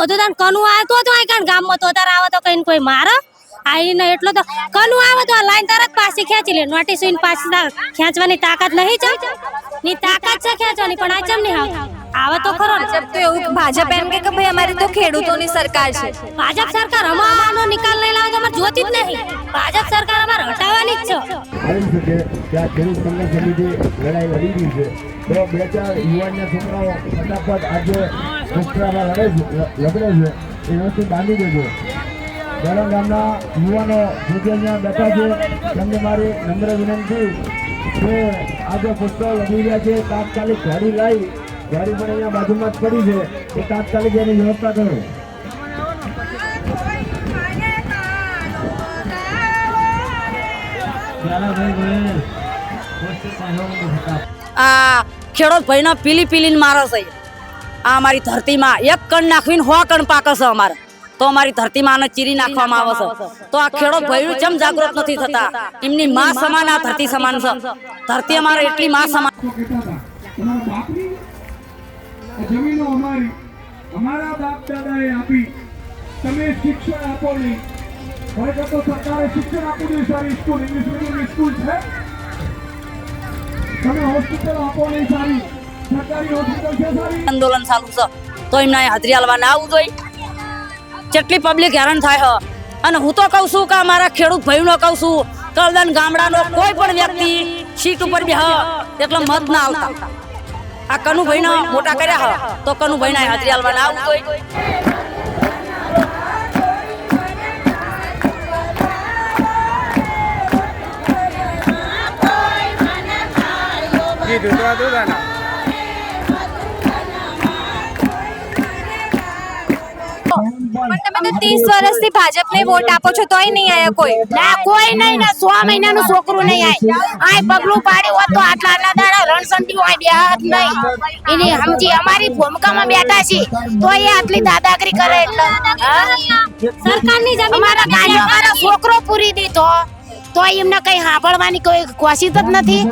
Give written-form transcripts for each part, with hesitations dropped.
હતું તાન કનું આવતો તો આ કાન ગામમાં તો તાર આવે તો કઈ કોઈ મારે આઈને એટલો તો કનું આવે તો આ લાઈન તરત પાછી ખેંચી લે નોટિસ ઇન પાછી ખેંચવાની તાકાત નહીં છે ની તાકાત છે ખેંચવાની પણ આ ચમ નહીં આવે તો ખરો ભાજપ તો એવું ભાજપ એમ કે ભાઈ અમારી તો ખેડૂતોની સરકાર છે। ભાજપ સરકાર અમારો નિકાલ નહીં લાવે તો અમારે જોતી જ નહીં ભાજપ સરકાર અમારે હટાવવાની જ છે। આવી શકે કે આ ખેડૂત સંઘર્ષ સમિતિ લડાઈ લડી રહી છે તો બે ચાર યુવાનના છોકરાઓ ફટાફટ આજે દુષ્કર્મમાં લગડે છે એ વસ્તુ બાંધી દેજો। દરંગ ગામના યુવાનો જે અહીંયા બેઠા છે તેમને મારી નમ્ર વિનંતી કે આજે પુષ્કળ લડી રહ્યા છે તાત્કાલિક ગાડી લાવી ગાડી પણ અહીંયા બાજુમાં જ પડી છે એ તાત્કાલિક એની વ્યવસ્થા કરો। આ ખેડૂત ભાઈનો પીલી પીલીને મારે છે આ અમારી ધરતીમાં એક કણ નાખવીને 100 કણ પાકે છે અમારે તો અમારી ધરતીમાં આને ચીરી નાખવામાં આવે છે તો આ ખેડૂત ભાઈઓ કેમ જાગૃત નથી થતા એમની માં સમાન આ ધરતી સમાન છે ધરતી અમારે એટલી માં સમાન જમીનો અમારી અમારા બાપ દાદાએ આપી તમે શિક્ષણ આપો નહીં હોય તો સરકારે શિક્ષણ આપવું જોઈએ સારી સ્કૂલ ઇંગ્લિશ મીડિયમ સ્કૂલ છે તમે હોસ્પિટલ આપો નહીં સારી સરકારી હોસ્પિટલ છે સારી આંદોલન ચાલુ છે તો એમને હાજરી આલવા ના આવવું જોઈએ કેટલી પબ્લિક હેરાન થાય અને હું તો કહું છું કે અમારા ખેડૂત ભાઈનો કહું છું કલદન ગામડાનો કોઈ પણ વ્યક્તિ સીટ ઉપર બેહ એટલે મત ના આવતા આ કનુભાઈ ના મોટા કર્યા તો કનુભાઈ ના હાજરી આલવા ના આવવું જોઈએ પણ તમે તો 30 વર્ષથી ભાજપને વોટ આપો છો તોય નહીં આયા કોઈ ના કોઈ નહીં ને 6 મહિનાનું છોકરું નહીં આય પગલું પાડ્યું હોત તો આટલા દાડા રણસંટી હોય બેહાત નહીં એની સમજી અમારી ભૂમિકામાં બેઠા છે તો એ આટલી દાદાગીરી કરે એટલે સરકારની જમીન અમારા ગાડી અમારો છોકરો પૂરી દીધો તો એમને કઈ સાંભળવાની કોઈ કોશિશ જ નથી।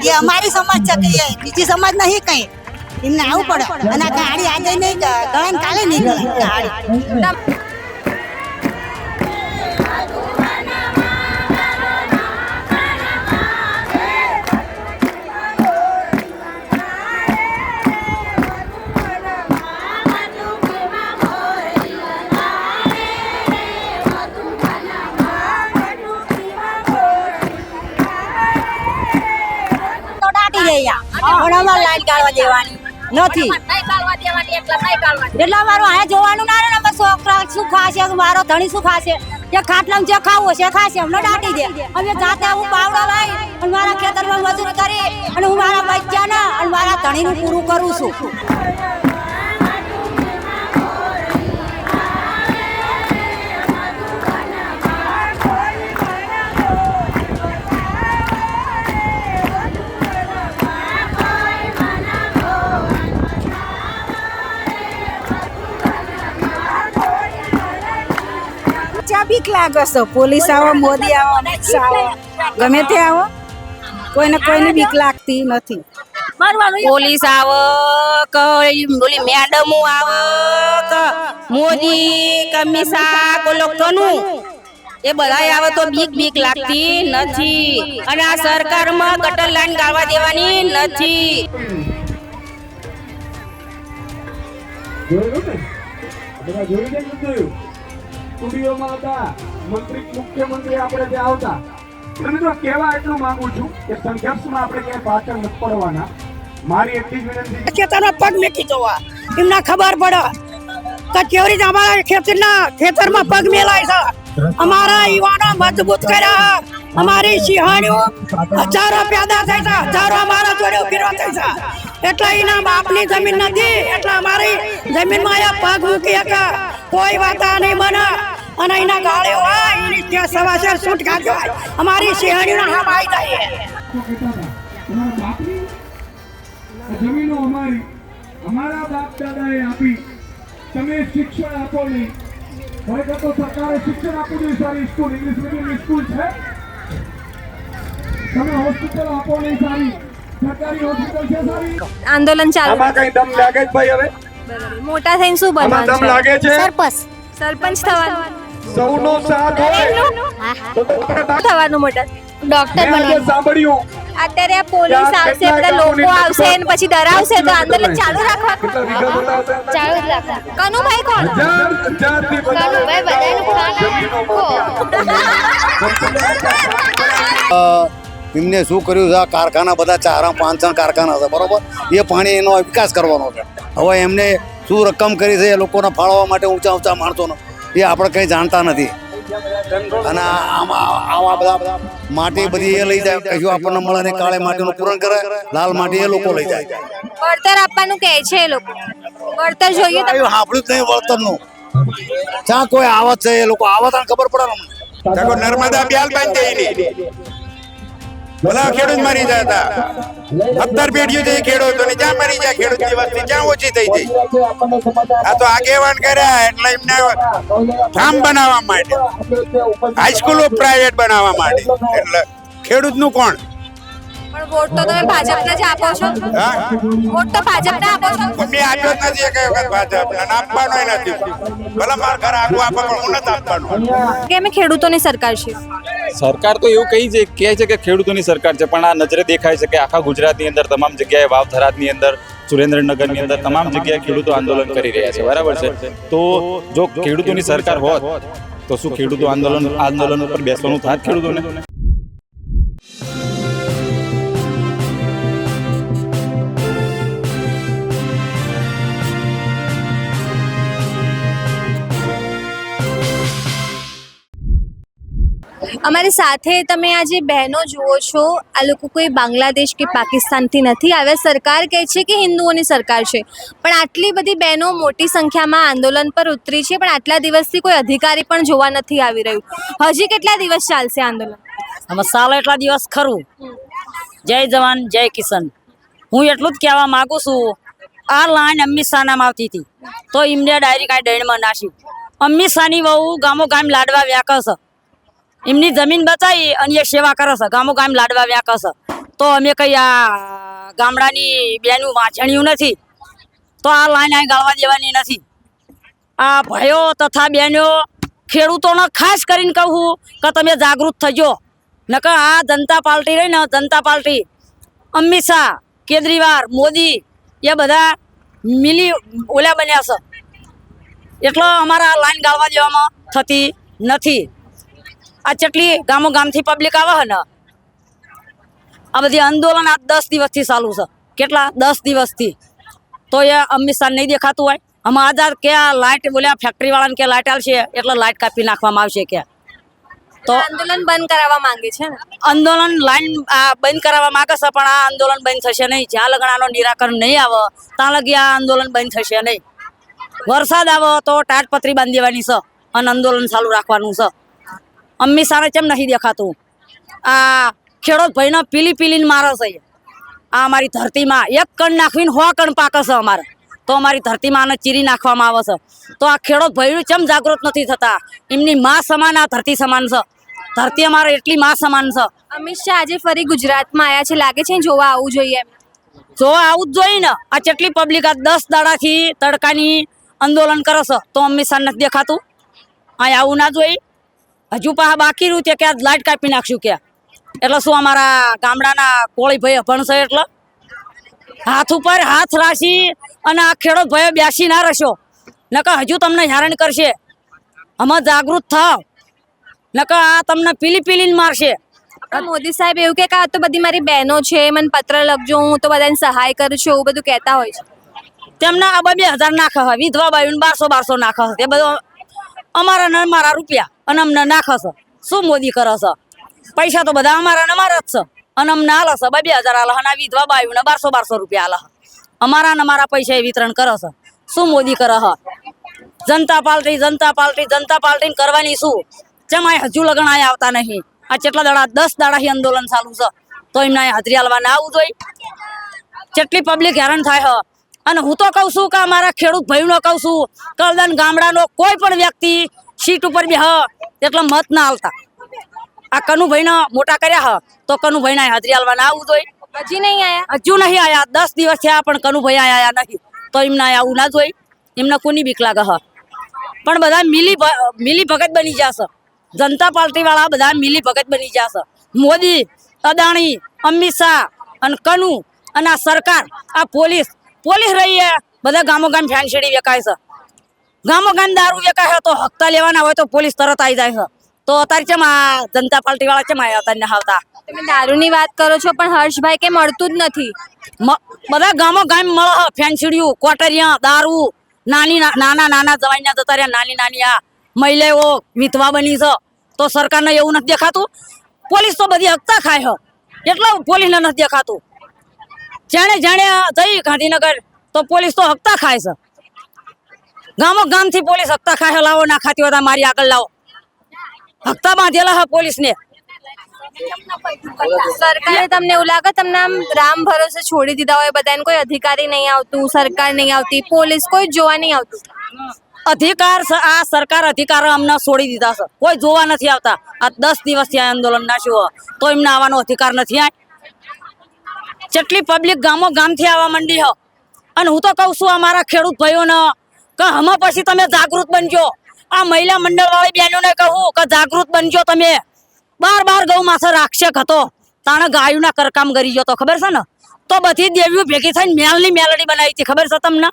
ये हमारी समाज છે કે બીજી સમાજ નહીં કઈ એમને આવું પડે અને ગાડી આજે નહીં ગળાને કાલે નહીં ગાડી લાઈન કાઢવા દેવાની નથી એટલે મારું આ જોવાનું ના રહે ને છોકરા શું ખાશે મારો ધણી શું ખાશે કે ખાટલામાં જે ખાવું છે ખાશે અમને દાટી દે અમે જાતે હું પાવડો લઈ અને મારા ખેતરમાં મજૂરી કરી અને હું મારા બચ્ચાને અને મારા ધણીનું પૂરું કરું છું। બીક લાગે છે પોલીસ આવો મોદી આવો અમિત શાહ આવો ગમે તે આવો કોઈને કોઈની બીક લાગતી નથી પોલીસ આવો કે બોલી મેડમ આવો કે મોદી કમિશા કોલો કનું એ બધા આવે તો બીક લાગતી નથી અને આ સરકારમાં ગટર લાઈન ગાળવા દેવાની નથી। સ્ટુડિયોમાં હતા મંત્રી મુખ્યમંત્રી આપણે ત્યાં આવતા મિત્રો કહેવા એટલું માંગુ છું કે સંઘર્ષમાં આપણે ક્યાંય પાછળ નથી પડવાના। મારી એટલી જ વિનંતી ખેતરમાં પગ મેકી જોવા એમને ખબર પડે કે કેવી રીતે અમારા ખેતરમાં પગ મેલાય છે અમારા યુવાનો મજબૂત કર્યા અમારી સિંહાણીઓ હજારો પેદા થઈ છે હજારો અમારા જોડે ઉભી થઈ છે એટલે એના બાપની જમીન નથી એટલે અમારી જમીનમાં એ પગ મૂકી શકે કોઈ વાત નહીં બને અને એના ગાળે હોય એની ત્યાં સવાસર છૂટ ખાજો અમારી સિંહાણીઓના હામ આવી જાય। તમારા બાપની આ જમીનો અમારી, અમારા બાપ દાદાએ આપી. તમે શિક્ષણ આપો નહીં. ખરેખર તો સરકારે શિક્ષણ આપવું જોઈએ. સારી સ્કૂલ, ઇંગ્લિશ મીડિયમની સ્કૂલ છે. તમે હોસ્પિટલ આપો નહીં સારી. સરકારી હોસ્પિટલ છે સારી. આંદોલન ચાલુ. આમાં કઈ દમ લાગે છે ભાઈ? હવે મોટા થઈને શું આમાં દમ બનવાનું છે? લાગે છે? સરપંચ થવાનું. સૌનો સાથ હોય તો થવાનું મોટા. ડોક્ટર મેં આજે સાંભળ્યું અત્યારે આ પોલીસ આવશે, બધા લોકો આવશે અને પછી ડરાવશે તો આંદોલન ચાલુ રાખવાનું. કેટલા વીઘા બતાવતા હતા? ચાલુ જ રાખો. કનુભાઈ કોણ? હજારથી કાનું ભાઈ બધાનું એમને શું કર્યું છે આ કારખાના બધા 4-5 કારખાના છે બરોબર, એ પાણી એનો વિકાસ કરવાનો છે. હવે એમને શું રકમ કરી છે એ લોકોને ફાળવવા માટે ઊંચા માણસોને, એ આપણે કંઈ જાણતા નથી. અને આવા બધા માટી બધી એ લઈ જાય, કશું આપણને મળે નહીં. કાળી માટીનું પૂરણ કરે, લાલ માટી એ લોકો લઈ જાય. વળતર આપવાનું કહે છે એ લોકો. વળતર જોઈએ તો એવું સાંભળ્યું જ નહીં વળતરનું. જ્યાં કોઈ આવત છે એ લોકો આવત ખબર પડે ને. देखो नर्मदा ब्याल बन गई नहीं भला खेडूत मरी जाता 17 पेढ़ियों से खेडूत ने ज्યાં મરી જાય ખેડૂત ની વસ્તી જ્યાં ઓછી થઈ જાય. આ તો આગેવાન કર્યા એટલે એમને ફાર્મ બનાવવા માટે, હાઈસ્કૂલો પ્રાઇવેટ બનાવવા માટે. એટલે ખેડૂત નું કોણ? પણ વોટ તો તમે ભાજપને જ આપો છો. હા, વોટ તો ભાજપને આપો છો. મેં આપ્યો જ નથી એક વખત ભાજપને, આપવાનો નથી. ભલા મારા ઘર આગું આપે પણ હું નથી આપવાનો. કે અમે ખેડૂતોની સરકાર છે. સરકાર તો એવું કહે છે કે ખેડૂતોની સરકાર છે, પણ આ નજરે દેખાય છે કે આખા ગુજરાતની અંદર તમામ જગ્યાએ, વાવ થરાદની અંદર, સુરેન્દ્રનગરની અંદર તમામ જગ્યાએ ખેડૂતો આંદોલન કરી રહ્યા છે. બરાબર છે. તો જો ખેડૂતોની સરકાર હોત તો શું ખેડૂતો આંદોલન ઉપર બેસવાનું થાત ખેડૂતોને? અમારી સાથે તમે આ જે બહેનો જુઓ છો, આ લોકો કોઈ બાંગ્લાદેશ કે પાકિસ્તાનથી નથી આવ્યા. સરકાર કહે છે કે હિન્દુઓની સરકાર છે, પણ આટલી બધી બહેનો મોટી સંખ્યામાં આંદોલન પર ઉતરી છે, પણ આટલા દિવસથી કોઈ અધિકારી પણ જોવા નથી આવી રહ્યું. હજી કેટલા દિવસ ચાલશે આંદોલન? આમાં સાલ એટલા દિવસ ખરું. જય જવાન જય કિશન. હું એટલું જ કહેવા માંગુ છું, આ લાઈન અમિત શાહનામાં આવતી હતી તો એમને ડાયરેક્ટ આ ડેણમાં નાખ્યું. અમિત શાહની વહુ ગામો ગામ લાડવા વ્યાકસ, એમની જમીન બચાવી અને એ સેવા કરે છે, ગામો ગામ લાડવા વ્યાકસ. તો અમે કઈ આ ગામડાની બેનું વાંચણ્યું નથી, તો આ લાઈન અહીં ગાળવા દેવાની નથી. આ ભાઈઓ તથા બહેનો ખેડૂતોને ખાસ કરીને કહું કે તમે જાગૃત થજો. નકર આ જનતા પાર્ટી રહી ને, જનતા પાર્ટી, અમિત શાહ, કેજરીવાલ, મોદી એ બધા મિલી ઓલા બન્યા છે. એટલે અમારા લાઈન ગાળવા દેવામાં થતી નથી. આ ચટલી ગામો ગામથી પબ્લિક આવે ને, આ બધી આંદોલન આ 10 દિવસથી ચાલુ છે. કેટલા 10 દિવસથી. તો એ અમિત શાહ નહીં દેખાતું હોય. આમાં આઝાદ કે આ લાઇટ બોલ્યા ફેક્ટરી વાળાને કે લાઇટ આવશે એટલે લાઇટ કાપી નાખવામાં આવશે કે. તો આંદોલન બંધ કરાવવા માંગે છે ને. આંદોલન લાઈન બંધ કરાવવા માંગે છે, પણ આ આંદોલન બંધ થશે નહીં. જ્યાં લગન આનો નિરાકરણ નહીં આવે ત્યાં લગી આ આંદોલન બંધ થશે નહીં. વરસાદ આવે તો તાટપત્રી બાંધી દેવાની છે અને આંદોલન ચાલુ રાખવાનું છે. અમિત શાહને કેમ નથી દેખાતું? આ ખેડૂત ભાઈને પીલીને મારે છે. આ અમારી ધરતીમાં એક કણ નાખવીને 100 કણ પાકે છે અમારે, તો અમારી ધરતીમાં આને ચીરી નાખવામાં આવે છે. તો આ ખેડૂત ભાઈઓ કેમ જાગૃત નથી થતા? એમની માં સમાન આ ધરતી સમાન છે. ધરતી અમારે એટલી માં સમાન છે. અમિત શાહ આજે ફરી ગુજરાતમાં આવ્યા છે, લાગે છે જોવા આવવું જોઈએ. જોવા આવું જ જોઈએ ને. આ કેટલી પબ્લિક આ 10 દાડાથી તડકાની આંદોલન કરે છે, તો અમિત શાહ નથી દેખાતું? આ આવું ના જોઈએ. હજુ પાછા બાકી રહ્યું કે આ લાઇટ કાપી નાખશું કે. એટલે શું અમારા ગામડાના કોળી ભાઈ ભણશે? એટલે હાથ ઉપર હાથ રાખી અને આ ખેડૂત ભાઈ બેસી ના રહેશો, નકર હજુ તમને હેરાન કરશે. અમે જાગૃત થાવ, નકર આ તમને પીલીને મારશે. મોદી સાહેબ એવું કે આ તો બધી મારી બહેનો છે, મને પત્ર લખજો, હું તો બધાને સહાય કરું છું, એવું બધું કહેતા હોય છે. તેમને આ 2000 નાખે છે, વિધવા બાયું 1200 નાખે છે. તે બધું અમારા ને મારા રૂપિયા અને અમને નાખે છે. શું મોદી કરે છે? પૈસા તો બધા અમારા ને અમારા જ છે અને અમને હાલે છે 2000 હાલે અને વિધવા બાયું ને 1200 રૂપિયા હાલે. અમારા ને અમારા પૈસા એ વિતરણ કરે છે. શું મોદી કરે છે? જનતા પાર્ટી કરવાની શું? જેમ હજુ લગન આયા આવતા નહીં. આ કેટલા દાડા 10 દાડાથી આંદોલન ચાલુ છે, તો તો એમને અહીંયા હાજરી આલવા ના આવવું જોઈએ. કેટલી પબ્લિક હેરાન થાય હ. અને હું તો કહું છું કે અમારા ખેડૂત ભાઈનો કહું છું, કલદન ગામડાનો કોઈ પણ વ્યક્તિ સીટ ઉપર બે એટલે મત ના આવતા. આ કનુભાઈને મોટા કર્યા હ તો કનુભાઈને હાજરી આલવા ના આવવું જોઈએ. હજી નહીં આયા? હજુ નહીં આયા, 10 દિવસ થયા પણ કનુભાઈ આયા નહીં. તો એમને આવું ના જોઈએ. એમને કોની બીક લાગે હ? પણ બધા મિલી ભગત બની જશે. જનતા પાર્ટી વાળા બધા મિલી ભગત બની જશે. મોદી, અદાણી, અમિત શાહ અને કનુ અને આ સરકાર, આ પોલીસ રહી હે. બધા ગામો ગામ ફેન્સીડી વેકાય છે. ગામો ગામ દારૂ વેકાય છે તો હપ્તા લેવાના હોય તો પોલીસ તરત આવી જાય છે. તો અત્યારે કેમ આ જનતા પાર્ટી વાળા કેમ આવ્યા અત્યારે આવતા? તમે દારૂની વાત કરો છો પણ હર્ષભાઈ કે મળતું જ નથી. બધા ગામો ગામ મળે છે. ફેન્સીડિયું, કોટરિયા, દારૂ, નાના જવાઈના જતા રહ્યા. નાની આ મહિલાઓ વિધવા બની છે તો સરકારને એવું નથી દેખાતું. પોલીસ તો બધી હપ્તા ખાય છે એટલે પોલીસને નથી દેખાતું. જાણે જઈ ગાંધીનગર તો પોલીસ તો હપ્તા ખાય છે. ગામો ગામથી પોલીસ હપ્તા ખાય છે. લાવો ના ખાતી હોય મારી આગળ લાવો. હપ્તા બાંધેલા છે પોલીસને. સરકારે તમને એવું લાગે તમને આમ રામ ભરોસે છોડી દીધા હોય બધાને? કોઈ અધિકારી નહીં આવતું, સરકાર નહીં આવતી, પોલીસ કોઈ જોવા નહીં આવતું? આ સરકાર અધિકાર અમને છોડી દીધા છે. કોઈ જોવા નથી આવતા. આ 10 દિવસથી આ આંદોલન નાખ્યું તો એમને આવવાનો અધિકાર નથી. જેટલી પબ્લિક ગામો ગામથી આવવા માંડી હ. અને હું તો કહું છું અમારા ખેડૂત ભાઈઓને કે હમ પછી તમે જાગૃત બનજો. આ મહિલા મંડળ વાળી બહેનોને કહું કે જાગૃત બનજો. તમે બાર ગૌ માથે રાક્ષક હતો તાણે ગાયુના કરકામ કરી ગયો તો ખબર છે ને? તો બધી દેવીઓ ભેગી થઈને મેલની મેલડી બનાવી હતી ખબર છે તમને?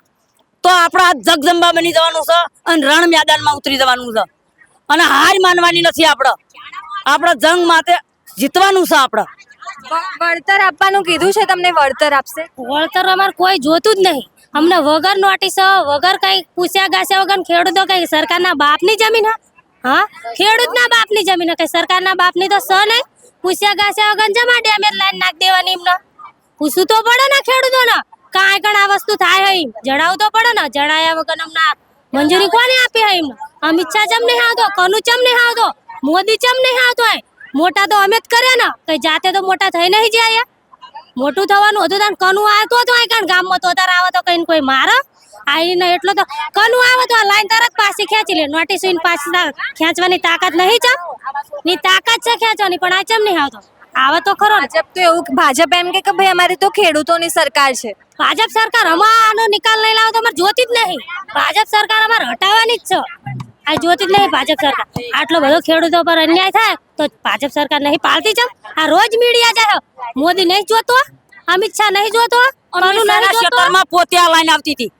તો આપણા જગદંબા બની જવાનું છે અને રણ મેદાનમાં ઉતરી જવાનું છે. અને હાર માનવાની નથી. આપણે જંગ માટે જીતવાનું છે. આપણે વળતર આપવાનું કીધું છે તમને. વળતર આપશે? વળતર અમારે કોઈ જોતું જ નહીં. અમને વગર નોટિસ વગર કઈ પૂછ્યા ગાસ્યા વગર ખેડૂતો કઈ સરકારના બાપની જમીન હા ખેડૂતના બાપની જમીન કઈ સરકારના બાપની તો સ નહીં. પૂછ્યા ગાસ્યા વગર જમા ડેમેજ લાઈન નાખ દેવાની. એમને પૂછવું તો પડે ને ખેડૂતોને કાંઈ કણ આ વસ્તુ થાય હે જણાવવું તો પડે ને. જણાયા વગર અમને મંજૂરી કોને આપી હે? એમને અમિત શાહ ચમ નહીં આવતો, કનુ ચમ નહીં આવતો, મોદી ચમ નહીં આવતો? મોટા તો અમે જ કર્યા ને. કઈ જાતે તો મોટા થઈ નહીં જાય. મોટું થવાનું હતું તાર કનુ આવતો તો કારણ ગામમાં તો તાર આવે તો કઈ કોઈ મારે આઈને એટલો તો કનુ આવે તો આ લાઈન તરત પાછી ખેંચી લે. નોટિસ પાછી ખેંચવાની તાકાત નહીં છે ની તાકાત છે ખેંચવાની પણ આ ચમ નહીં આવતો? આવે તો ખરો. ભાજપ એમ કે ભાઈ અમારી તો ખેડૂતોની સરકાર છે. ભાજપ સરકાર અમારો નિકાલ નહીં લાવો તો અમારે જોતી જ નહીં. ભાજપ સરકાર અમારે હટાવવાની જ છે. આ જોતી જ નહીં ભાજપ સરકાર. આટલો બધો ખેડૂતો પર અન્યાય થાય તો ભાજપ સરકાર નહીં પાલતી છે. આ રોજ મીડિયા જાય. મોદી નહીં જોતો, અમિત શાહ નહીં જોતો, ક્ષેત્રમાં પોતે આ લાઈન આવતી હતી.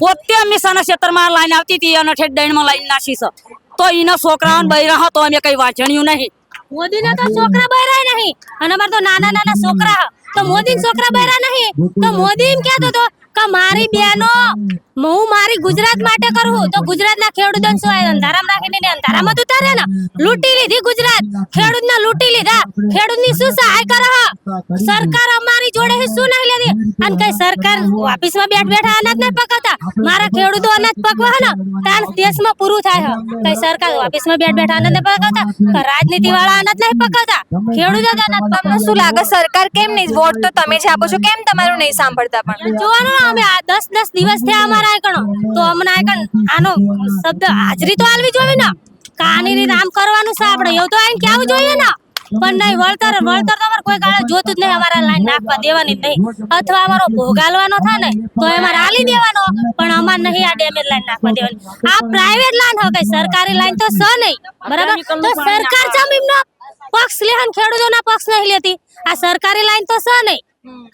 પોતે અમિત શાહના ક્ષેત્રમાં લાઈન આવતી હતી અને ઠેઠ દહીંમાં લાઈન નાખી છે. તો એના છોકરાઓને બૈરા તો અમે કઈ વાંચણ્યું નહીં. મોદીને તો છોકરા બૈરા નહીં અને અમારે તો નાના છોકરા તો મોદી છોકરા બૈરા નહીં. તો મોદી એમ કહેતો હતો કે મારી બહેનો હું મારી ગુજરાત માટે કરું તો ગુજરાતના ખેડૂતોને શું અંધારામાં રાખીને અંધારામાં ઉતારે ને. લૂંટી લીધી ગુજરાત, ખેડૂતને લૂંટી લીધા. ખેડૂતની શું સહાય કરે? સરકાર અમારી જોડે શું નહીં લેતી. અને કઈ સરકાર ઓફિસમાં બેઠા અનાજ નહીં પકવતા. મારા ખેડૂતો અનાજ પકવા ને તાર દેશમાં પૂરું થાય. કઈ સરકાર ઓફિસમાં બેઠા અનાજ નહીં પકવતા, રાજનીતિ વાળા અનાજ નહીં પકવતા, ખેડૂતો અનાજ. તમને શું લાગે સરકાર કેમ નહીં? વોટ તો તમે જ આપો છો, કેમ તમારું નહીં સાંભળતા? પણ જોવાનું અમે આ 10 દિવસ થયા અમારા આકણો તો અમને આકણ આનો શબ્દ હાજરી તો આલવી જોઈએ ને. કાની રીત આમ કરવાનું છે આપણે એવું તો આઈને કેવું જોઈએ ને. પણ નહીં વળતર તો અમારે કોઈ ગાળે જોતું જ નહીં. અમારા લાઈન નાખવા દેવાની જ નહીં. અથવા અમારો ભોગાલવાનો થાય ને તો અમારે આલી દેવાનો પણ અમારે નહીં આ ડેમેજ લાઈન નાખવા દેવાની. આ પ્રાઇવેટ લાઈન હોય કઈ સરકારી લાઈન તો છે નહીં. બરાબર તો સરકાર ચમ એમનો પક્ષ લે અને ખેડૂતોના પક્ષ નહીં લેતી. આ સરકારી લાઈન તો છે નહીં.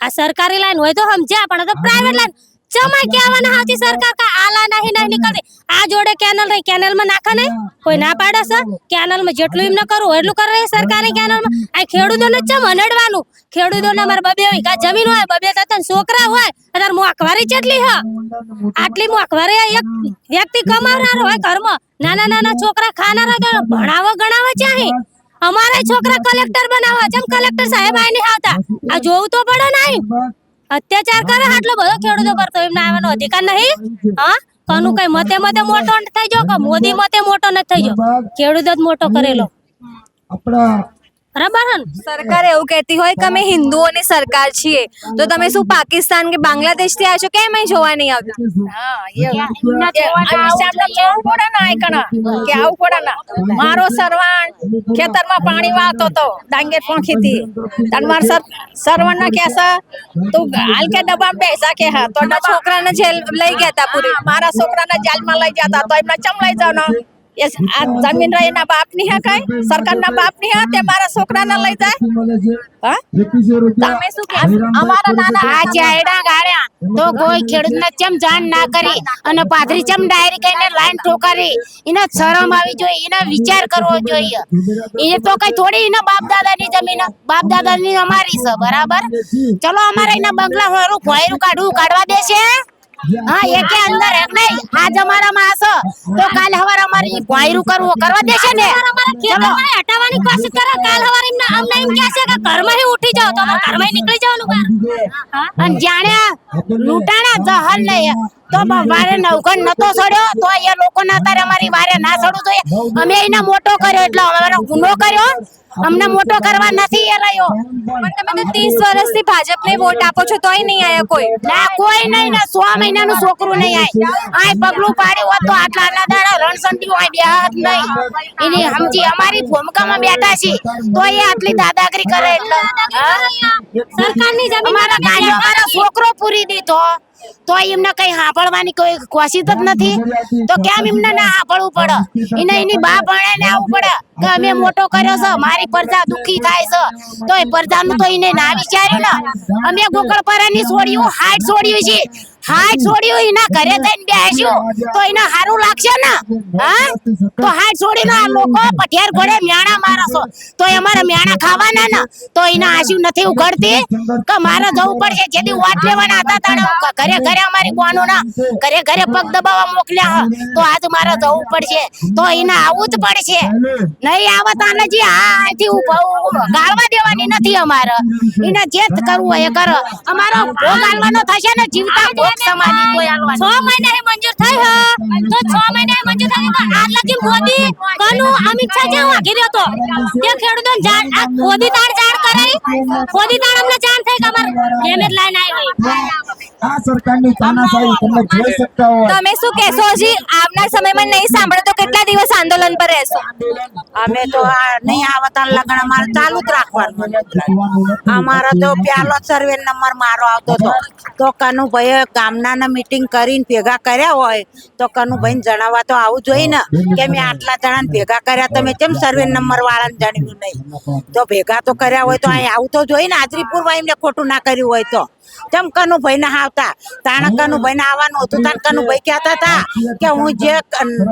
આ સરકારી લાઈન હોય તો સમજ્યા પણ તો પ્રાઇવેટ લાઈન ચમાય કહેવાના હતી સરકાર કા આલા નહીં નીકળતી. આ જોડે કેનલ રહી કેનલમાં નાખે નહીં કોઈ ના પાડે છે. કેનલમાં જેટલું એમને કરવું એટલું કરે સરકારી કેનલમાં. આ ખેડૂતોને ચમ અનડવાનું. ખેડૂતોને અમારે 2 વીઘા જમીન હોય, 2-3 છોકરા હોય, અત્યારે મોંઘવારી કેટલી હ? આટલી મોંઘવારી એક વ્યક્તિ કમાવનાર હોય ઘરમાં, નાના છોકરા ખાનારા તો ભણાવો ગણાવો ચાહી. અમારા છોકરા કલેક્ટર બનાવવા જેમ કલેક્ટર સાહેબ આઈ નહીં આવતા. આ જોવું તો પડે નહીં. અત્યાચાર કરે આટલો બધો ખેડૂતો પર તો એમને આવવાનો અધિકાર નહીં. હા કનું કઈ મતે મોટો થઈ ગયો કે મોદી મતે મોટો નથી થઈ ગયો. ખેડૂતો જ મોટો કરેલો. આપણા બરાબર હે ને? સરકાર એવું કહેતી હોય કે અમે હિન્દુઓની સરકાર છીએ, તો તમે શું પાકિસ્તાન કે બાંગ્લાદેશ થી આવ્યા છો, કેમ અહીં જોવા નહીં આવતા? મારો સરવણ ખેતરમાં પાણી વાળતો હતો ડાંગેર પોંખીથી સરવણ ના કેસે તું હાલ કે ડબ્બા બેસા કે હા તો તમારા છોકરાને જેલ લઈ ગયા હતા પૂરી. મારા છોકરાને જેલમાં લઈ જતા તો એમને ચમ લઈ જાવ એ આ જમીન રહી એના બાપ ની હે કઈ સરકારના બાપ ની હે તે મારા છોકરાને લઈ જાય હા તમે શું કહેશો? અમારા નાના આ ચાયડા ગાળ્યા તો કોઈ ખેડૂતને ચમ જાણ ના કરી અને પાથરી ચમ ડાયરી કઈને લાઈન ઠોકારી. એને શરમ આવી જોઈએ, એને વિચાર કરવો જોઈએ. એ તો કઈ થોડી એના બાપ દાદાની જમીન, બાપ દાદાની અમારી છે બરાબર. ચલો અમારે એના બંગલા હોરું ભોયરું કાઢવા દેશે. હા એ કે અંદર એક નહીં આજ અમારામાં આસો તો કાલ હવારે અમારી ભોયરું કરવા દેશે ને. ચલો હટાવવાની કોશિશ કરે કાલ હવારે અમને એમ કહે છે કે ઘરમાં ઉઠી જાઓ તો અમારે ઘરમાં નીકળી જવાનું બહાર. અને જાણે લૂંટાણા જહલ નહીં તો વારે નવગણ નતો છોડ્યો તો એ લોકોના અત્યારે અમારી વારે ના છોડવું જોઈએ. અમે એને મોટો કર્યો એટલે અમારો ગુનો કર્યો, અમને મોટો કરવા નથી એ રહ્યો. પણ તમે તો 30 વર્ષથી ભાજપને વોટ આપો છો તોય નહીં આયા કોઈ. ના કોઈ નહીં ને 100 મહિનાનું છોકરું નહીં આય પગલું પાડ્યું હોત તો આટલા દાડા રણસંટી હોય બે હાથ નહીં. એની સમજી અમારી ભૂમિકામાં બેઠા છે તો એ આટલી દાદાગીરી કરે એટલે સરકારની જમીન અમારા ગાયો અમારો છોકરો પૂરી દીધો તો એમને કઈ સાંભળવાની કોઈ કોશિશ જ નથી. તો કેમ એમને ના સાંભળવું પડે? એને એની બા ભણે ને આવવું પડે કે અમે મોટો કર્યો છે, મારી પ્રજા દુખી થાય છે તો એ પ્રજાનું તો એને ના વિચાર્યું ને. અમે ગોકળપરાની છોડ્યું 60 છોડ્યું છે, 60 છોડ્યું એના ઘરે જઈને બેસ્યું તો એને સારું લાગશે ને. હા તો 60 છોડીને આ લોકો પઠિયાર ઘોડે મ્યાણા મારે છે તો અમારે મ્યાણા ખાવાના ને તો એને આશુ નથી ઉઘડતી કે મારે જવું પડશે. જેથી વાટ લેવાના હતા તાણે ઘરે ઘરે અમારી બોનો ના ઘરે ઘરે પગ દબાવવા મોકલ્યા તો આજ મારે જવું પડશે તો એને આવવું જ પડશે. નહીં આવે તો આને જે આથી ગાળવા દેવાની નથી અમારે. એને જે કરવું હોય એ કરો. અમારો ભોગ આલવાનો થશે ને જીવતા ભોગ સમાધિ કોઈ આલવાનો 6 મહિના મંજૂર થઈ હે તો 6 મહિના મંજૂર થઈ તો આજ લગી મોદી કનું અમિત શાહ જે વાગી રહ્યો તો તે ખેડૂતો જાણ આ મોદી તાણ જાણ કરાઈ મોદી તાણ અમને જાણ થઈ કે અમાર પેમેન્ટ લાઈન આવી હોય. આ સરકારની તાનાશાહી તમે જોઈ શકતા હો. તમે શું કહેશો? હજી આવનાર સમયમાં નહીં સાંભળો તો કેટલા દિવસ આંદોલન પર રહેશો? અમે તો આ નહીં આવતા લગન અમારે ચાલુ જ રાખવાનું. અમારો તો પહેલો સર્વે નંબર મારો આવતો હતો તો કનુભાઈએ ગામના મીટિંગ કરીને ભેગા કર્યા હોય તો કનુભાઈને જણાવવા તો આવું જોઈએ ને કે મેં આટલા જણાને ભેગા કર્યા તમે કેમ સર્વે નંબર વાળાને જાણ્યું નહીં? તો ભેગા તો કર્યા હોય તો અહીં આવું તો જોઈએ ને. હાજરીપુરમાં એમને ખોટું ના કર્યું હોય તો તેમ કનુભાઈ ના આવતા તાણે કનુભાઈ ને આવવાનું હતું. તાણ કનુભાઈ કહેતા હતા કે હું જે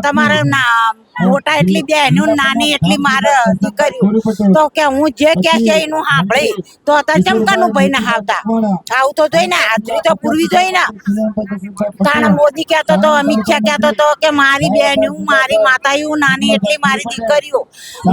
તમારે મોટા એટલી બેનું નાની એટલી મારે દીકરીઓ તો કે હું જે કે છે એનું સાંભળી તો અત્યારે કેમ કનુભાઈ ના આવતા? આવું તો જોઈ ને હાજરી તો પૂરવી જોઈ ને. તાણે મોદી કહેતો તો અમિત શાહ કહેતો તો કે મારી બેનું મારી માતાયું નાની એટલી મારી દીકરીઓ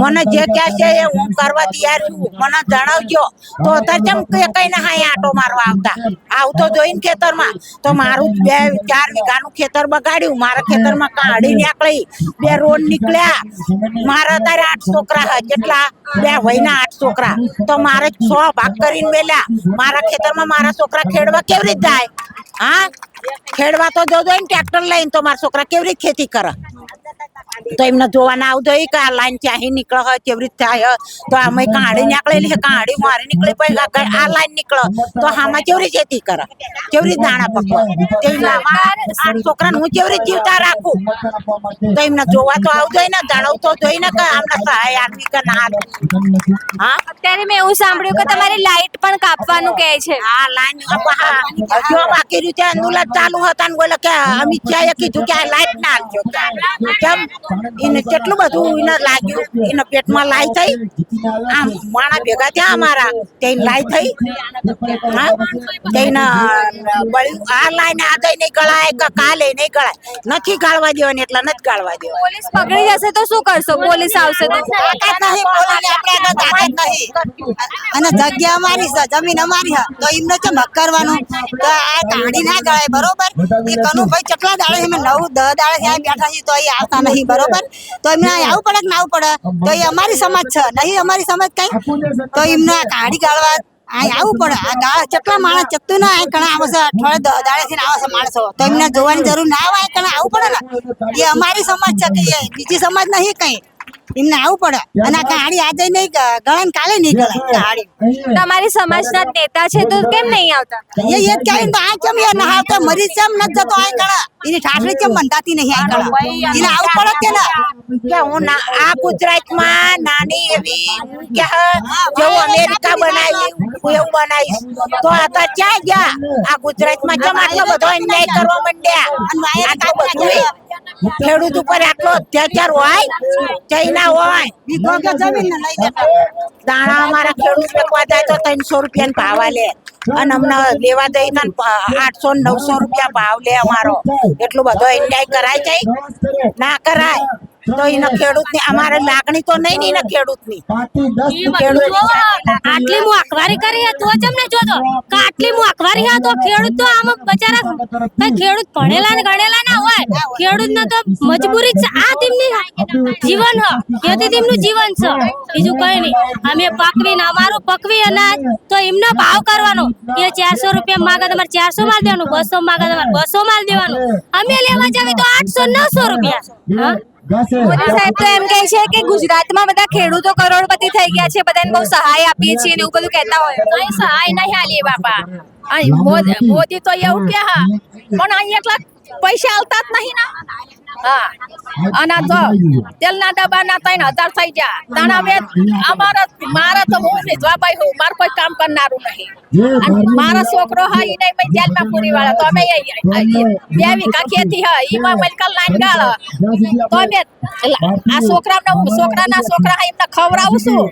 મને જે કે છે એ હું કરવા તૈયાર છું મને જણાવજો તો અત્યારે કેમ કઈ ના હા આટો મારવા આવતા? આવતો જોઈને ખેતરમાં તો મારું 2-4 વીઘાનું ખેતર બગાડ્યું. મારા ખેતરમાં કાઢી નીકળી 2 રોડ નીકળ્યા. મારા અત્યારે 8 છોકરા હે કેટલા 2 વયના 8 છોકરા તો મારે 6 ભાગ કરીને મેલ્યા. મારા ખેતરમાં મારા છોકરા ખેડવા કેવી રીતે જાય? હા ખેડવા તો જો ને ટ્રેક્ટર લઈને તો મારા છોકરા કેવી રીતે ખેતી કરે? તો એમને જોવાના આવું જોઈએ કે આ લાઈન ત્યાંથી નીકળે હોય કેવી રીતે થાય તો અમે કાઢી નીકળેલી છે કાઢી મારી નીકળી પછી આ લાઈન નીકળે તો આમાં કેવી રીતે ખેતી કરે? કેવી રીતે દાણા પકવા? આ છોકરાને હું કેવી રીતે જીવતા રાખું? તો એમને જોવા તો આવું જોઈએ ને જણાવું તો જોઈએ ને કે આમને સહાય આપવી કે ના આપવી. હા અત્યારે મેં એવું સાંભળ્યું કે તમારી લાઈટ પણ કાપવાનું કહે છે. આ લાઈન જો બાકી રીતે આંદોલન ચાલુ હતા ને બોલે કે અમિત શાહે કીધું કે આ લાઈટ ના આપજો. કેમ એને કેટલું બધું એને લાગ્યું? એને પેટમાં લાઈ થઈ આમ માણા ભેગા થયા અમારા તે લાઈ થઈ હા તેને બળ્યું. આ લાઈને આજે નહીં ગળાય કે કાલે નહીં ગળાય નથી ગાળવા દેવાની એટલે નથી ગાળવા દેવાની. પોલીસ પકડી જશે તો શું કરશો? પોલીસ આવશે તો અને જગ્યા અમારી છે જમીન અમારી છે તો એમને કેમ હક કરવાનું? તો આ કાઢી ના ગળાય બરોબર. એ કનુભાઈ કેટલા દાડે અમે 9-10 દાડે ત્યાં બેઠા છીએ તો અહીં આવતા નહીં બરોબર. બરોબર તો એમને અહીં આવવું પડે કે ના આવવું પડે તો એ અમારી સમાજ છે નહીં અમારી સમાજ કઈ તો એમને કાઢી કાઢવા અહીં આવવું પડે આ ગાળ કેટલા માણસ ચત્તું ના અહીં કણા આવે છે અઠવાડિયે દાડેથી આવે છે માણસો તો એમને જોવાની જરૂર ના આવે અહીં કણા આવવું પડે ને એ અમારી સમાજ છે કે એ બીજી સમાજ નહીં કઈ એમને આવવું પડે અને આ ગાડી આજે નહીં ગળે ને કાલે નહીં ગળે ગાડી તમારી સમાજના જ નેતા છે તો કેમ નહીં આવતા એ જ કહેવાય તો આ કેમ એ ના આવતા મરી કેમ ન જતો આ કણા એની ઠાઠડી કેમ બંધાતી નહીં આ કણા એને આવવું પડે કે ના કે હું આ ગુજરાતમાં નાની એવી કે જેવું અમેરિકા બનાવી એવું બનાવીશ તો આ તો ક્યાં ગયા આ ગુજરાતમાં કેમ આટલો બધો અન્યાય કરવા માંડ્યા આટલો બધું ખેડૂત ઉપર આટલો અત્યાચાર હોય જઈ ના હોય બીજો કે જમીન ને લઈ જતા દાણા અમારા ખેડૂત વેચવા જાય તો 300 રૂપિયા ભાવ લે અને અમને લેવા જઈ 800-900 રૂપિયા ભાવ લે અમારો એટલું બધો અન્યાય કરાય જાય ના કરાય તો એના ખેડૂત ની અમારે લાગણી તો નહીં ને એના ખેડૂત ની આટલી મોંઘવારી કરી હે તો જ અમને જોતો કે આટલી મોંઘવારી હે તો ખેડૂત તો આમ બચારા કઈ ખેડૂત ભણેલા ને ગણેલા ના હોય ખેડૂત ને તો મજબૂરી જ છે આ તેમની જીવન હ ખેતી તેમનું જીવન છે બીજું કઈ નહીં અમે પકવીને અમારું પકવી અનાજ તો એમનો ભાવ કરવાનો એ 400 રૂપિયા માંગે તમારે 400 માલ દેવાનું 200 માંગે તમારે 200 માલ દેવાનું અમે લેવા જાવી તો 800-900 રૂપિયા હા મોદી સાહેબ તો એમ કહે છે કે ગુજરાતમાં બધા ખેડૂતો કરોડપતિ થઈ ગયા છે બધાને બહુ સહાય આપીએ છીએ ને એવું બધું કહેતા હોય કઈ સહાય નહીં આલી બાપા મોદી તો એવું કે હા પણ અહીં એટલા પૈસા આવતા જ નહીં ના હા અને તો તેલના ડબ્બાના 3000 થઈ ગયા તાણા મે મારા તો હું જવાબાઈ હું માર કોઈ કામ કરનારું નહીં અને મારા છોકરો હા ઈને મેં જેલમાં પૂરી વાળા તો અમે બે વીઘા ખેતી હા ઈમાં મલકલ લાઈન ગાળ તો અમે આ છોકરાના છોકરા એમને ખવડાવું છું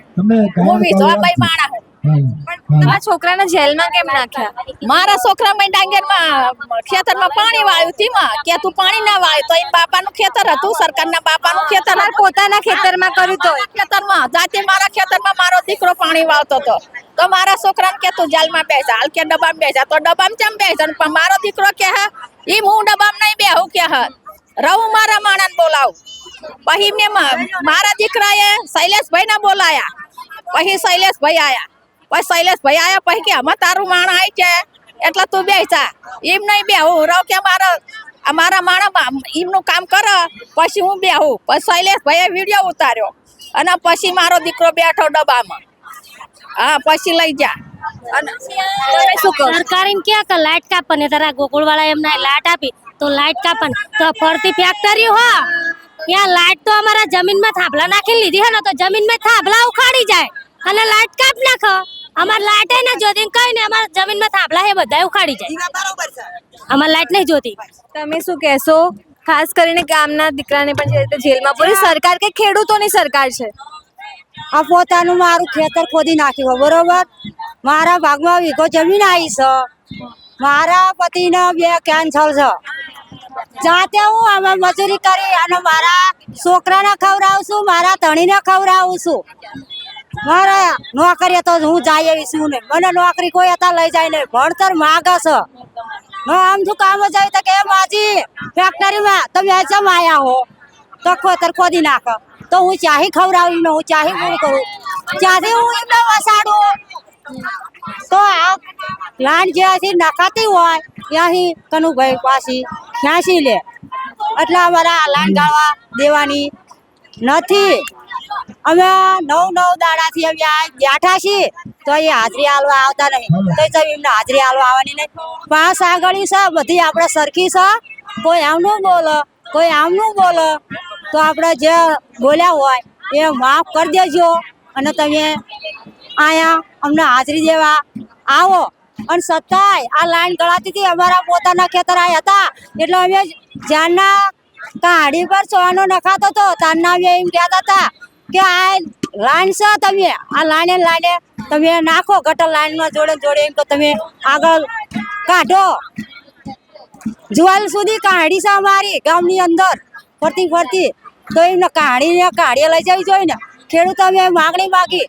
હું જવાબાઈ માણા તમારા છોકરાને જેલમાં કેમ નાખ્યા મારા છોકરા મેં ડાંગરમાં ખેતરમાં પાણી વાળ્યું તેમાં કે તું પાણી ના વાળ્યું તો એમ બાપાનું ખેતર હતું સરકારના બાપાનું ખેતર પોતાના ખેતરમાં કર્યું તો ખેતરમાં જાતે મારા ખેતરમાં મારો દીકરો પાણી વાળતો હતો તો મારા છોકરાને કે તું જેલમાં બેસા હાલ કે ડબ્બામાં બેસા તો ડબ્બામાં કેમ બેસા પણ મારો દીકરો કે હા ઈ હું ડબ્બામાં નહીં બેહું કે હા રહું મારા માણસને બોલાવું પછી મેં મારા દીકરાએ શૈલેષભાઈ ને બોલાયા પછી શૈલેષભાઈ આયા પછી શૈલેષભાઈ આયા પછી કે આમાં તારું માણ આવી છે એટલે તું બેસા એમ નહીં બેહું રહું કે મારા માણા એમનું કામ કરે પછી હું બેહું પછી શૈલેષભાઈએ વિડીયો ઉતાર્યો અને પછી મારો દીકરો બેઠો ડબ્બામાં હા પછી લઈ જા અને સરકાર એમ કે લાઈટ કાપને તારા ગોકુળ વાળા એમને લાઈટ આપી તો લાઈટ કાપન તો ફરતી ફેક્ટરી હો ત્યાં લાઈટ તો અમારા જમીનમાં થાંભલા નાખી લીધી હે ને તો જમીનમાં થાંભલા ઉખાડી જાય અને લાઈટ કાપ નાખો અમાર લાઈટ ના જોતી કઈ ને અમાર જમીનમાં થાંભલા હે બધા ઉખાડી જાય બરોબર છે અમાર લાઈટ નહીં જોતી તમે શું કહેશો ખાસ કરીને ગામના દીકરાને પણ જે રીતે જેલમાં પૂરી સરકાર કે ખેડૂતોની સરકાર છે આ પોતાનું મારું ખેતર ખોદી નાખ્યું બરોબર મારા ભાગમાં વીઘો જમીન આવી છે મારા પતિને 2 કેન્સર છે જાતે હું આમાં મજૂરી કરી અને મારા છોકરાને ખવડાવું છું મારા ધણીને ખવડાવું છું મારા નોકરી તો હું જાય એવી છું ને મને નોકરી કોઈ હતા લઈ જાય નહીં ભણતર માગે છે આમ શું કામ જાય તો કે માજી ફેક્ટરીમાં તમે જમ આયા હો તો ખેતર ખોદી નાખો તો હું ચાહી ખવડાવી ને હું ચાહી પૂરું કરું ત્યાંથી હું એમને વસાડું તો આ લાઈન જ્યાંથી નખાતી હોય ત્યાંથી કનુભાઈ પાછી ખેંચી લે એટલે અમારે આ લાઈન ગાળવા દેવાની નથી અમે 9 દાડાથી બેઠા છીએ તો એ હાજરી હાલવા આવતા નહીં તો એમને હાજરી હાલવા આવવાની નહીં 5 આગળી છે બધી આપણે સરખી છે કોઈ આમનું બોલો કોઈ આમનું બોલો તો આપણે જે બોલ્યા હોય એ માફ કરી દેજો અને તમે અહીંયા અમને હાજરી દેવા આવો અને છતાંય આ લાઈન ગળાતી હતી અમારા પોતાના ખેતર આ હતા એટલે અમે જ્યારના કાઢી પર સોનો નખાતો હતો ત્યારના અમે એમ કહેતા હતા કે આ લાઈન છે તમે આ લાઈને તમે નાખો ગટર લાઈનમાં જોડે એમ તો તમે આગળ કાઢો જુવાલ સુધી કાઢી છે અમારી ગામની અંદર ફરતી તો એમને કાઢીએ લઈ જવી જોઈએ ને ખેડૂતો અમે માગણી માગી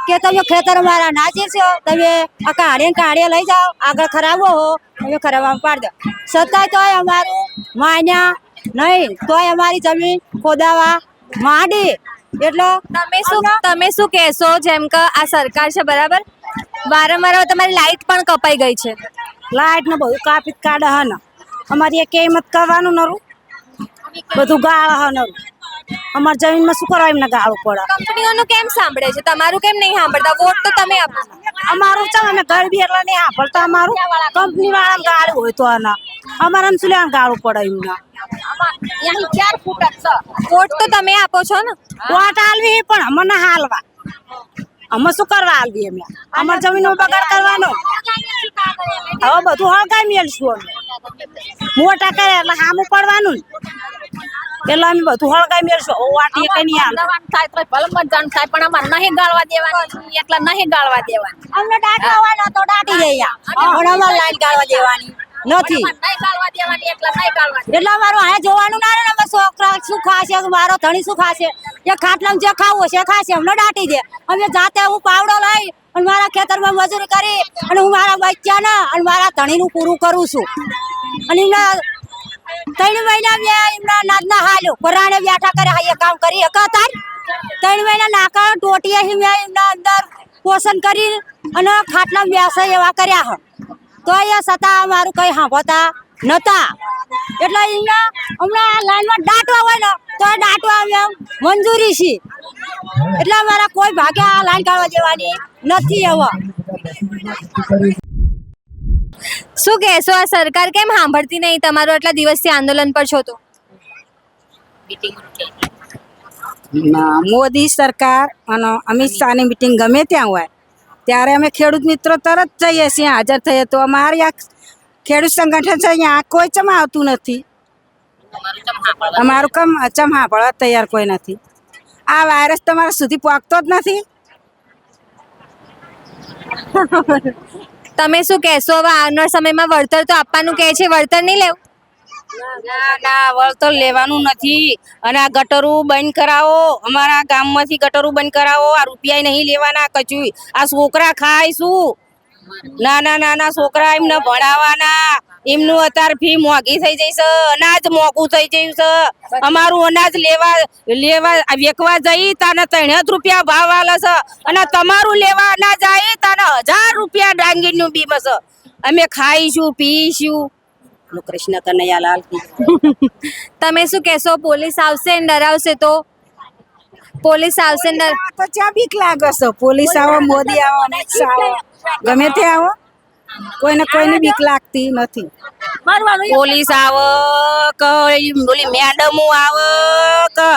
કે તમે ખેતર અમારા નાચી છો તમે આ કાઢીએ લઈ જાઓ આગળ ખરાબો હો તમે ખરાબમાં પાડી દો છતાંય તો અમારું માન્યા નહીં તોય અમારી જમીન ખોદાવા માંડી એટલે તમે શું કહેશો, જેમ કે આ સરકાર છે બરાબર, વારંવાર તમારી લાઈટ પણ કપાઈ ગઈ છે. લાઈટ ને બધું કાપી કાઢે હે ને અમારી એ કિંમત કરવાનું નરું બધું ગાળ હે નરું અમારી જમીનમાં શું કરવા એમને ગાળું પડે. કંપનીઓનું કેમ સાંભળે છે, તમારું કેમ નહીં સાંભળતા? વોટ તો તમે આપો. અમારું છે અમે ગરીબી એટલે નહીં સાંભળતા. અમારું કંપની વાળા ગાળું હોય તો અમારે શું લેવા ગાળું પડે એમને. વોટ તો તમે આપો છો ને? વોટ હાલવી પણ અમને હાલવા અમે શું કરવા હાલવી? અમે અમારી જમીન બગાડ કરવાનો. હવે બધું હળગાઈ મેળશું અમે મોટા કરે એટલે સામું પડવાનું એટલે અમે બધું હળગાઈ મેળશું. વાટી કઈ નહીં હાલ થાય તો ભલે મતદાન થાય પણ અમારે નહીં ગાળવા દેવાની, એટલે નહીં ગાળવા દેવાની. અમને દાટવાનો તો દાટી દઈએ પણ અમારે લાઈન ગાળવા દેવાની નથી નહીં ગાળવા દેવાની એટલે નહીં ગાળવા એટલે અમારું અહીંયા જોવાનું ના રહે ને. અમે છોકરા શું ખાશે, મારો ધણી શું ખાશે, એ ખાટલામાં જે ખાવું છે ખાશે, અમને દાટી દે. અમે જાતે હું પાવડો લઈ અને મારા ખેતરમાં મજૂરી કરી અને હું મારા બચ્ચાને અને મારા ધણીનું પૂરું કરું છું. અને એમના 3 મહિના એમના નાદના હાલ્યો પરાણે બેઠા કરે એ કામ કરી હતા. 3 મહિના નાકા ટોટીએ એમના અંદર પોષણ કરી અને ખાટલામાં બેસે એવા કર્યા હો તો એ છતાં અમારું કઈ સાંભળતા નતા. એટલે અહીંયા હમણાં લાઈનમાં દાટવા હોય ને તો દાટવા અમે મંજૂરી છે. એટલે અમારા કોઈ ભાગે આ લાઈન કાઢવા દેવાની નથી. હવે શું કહેશો, આ સરકાર કેમ સાંભળતી નહીં તમારું? આટલા દિવસથી આંદોલન પર છો તો મોદી સરકાર અને અમિત શાહની મિટિંગ ગમે ત્યાં હોય ત્યારે અમે ખેડૂત મિત્રો તરત જઈએ છીએ હાજર થઈએ. તો અમારે આ ખેડૂત સંગઠન છે અહીંયા કોઈ ચમ આવતું નથી. અમારું કમ ચમ સાંભળવા તૈયાર કોઈ નથી. આ વાયરસ તમારા સુધી પહોંચતો જ નથી. તમે શું કહેશો? હવે આવનાર સમયમાં વળતર તો આપવાનું કહે છે, વળતર નહીં લેવું? ના વળતર લેવાનું નથી. અને આ ગટરો બંધ કરાવો, અમારા ગામમાંથી ગટરો બંધ કરાવો. આ રૂપિયા નહીં લેવાના કચું. આ છોકરા ખાય શું? નાના નાના છોકરા એમને ભણાવવાના. એમનું અત્યારે ફી મોંઘી થઈ જઈ છે, અનાજ મોંઘું થઈ ગયું છે. અમારું અનાજ લેવા વેચવા જઈ તાને 3 રૂપિયા ભાવ આલે છે અને તમારું લેવા અનાજ આવી તાને 1000 રૂપિયા ડાંગીનું બીમ છે. અમે ખાઈશું પીશું. કૃષ્ણ કનૈયાલાલ તમે શું કહેશો? પોલીસ આવશે ને ડરાવશે તો? પોલીસ આવશે ને તો ચા બીક લાગે છે? પોલીસ આવો, મોદી આવો, અમિત શાહ આવો, ગમે તે આવો, કોઈને બીક લાગતી નથી. પોલીસ આવે કે ઓલી મેડમો આવે કે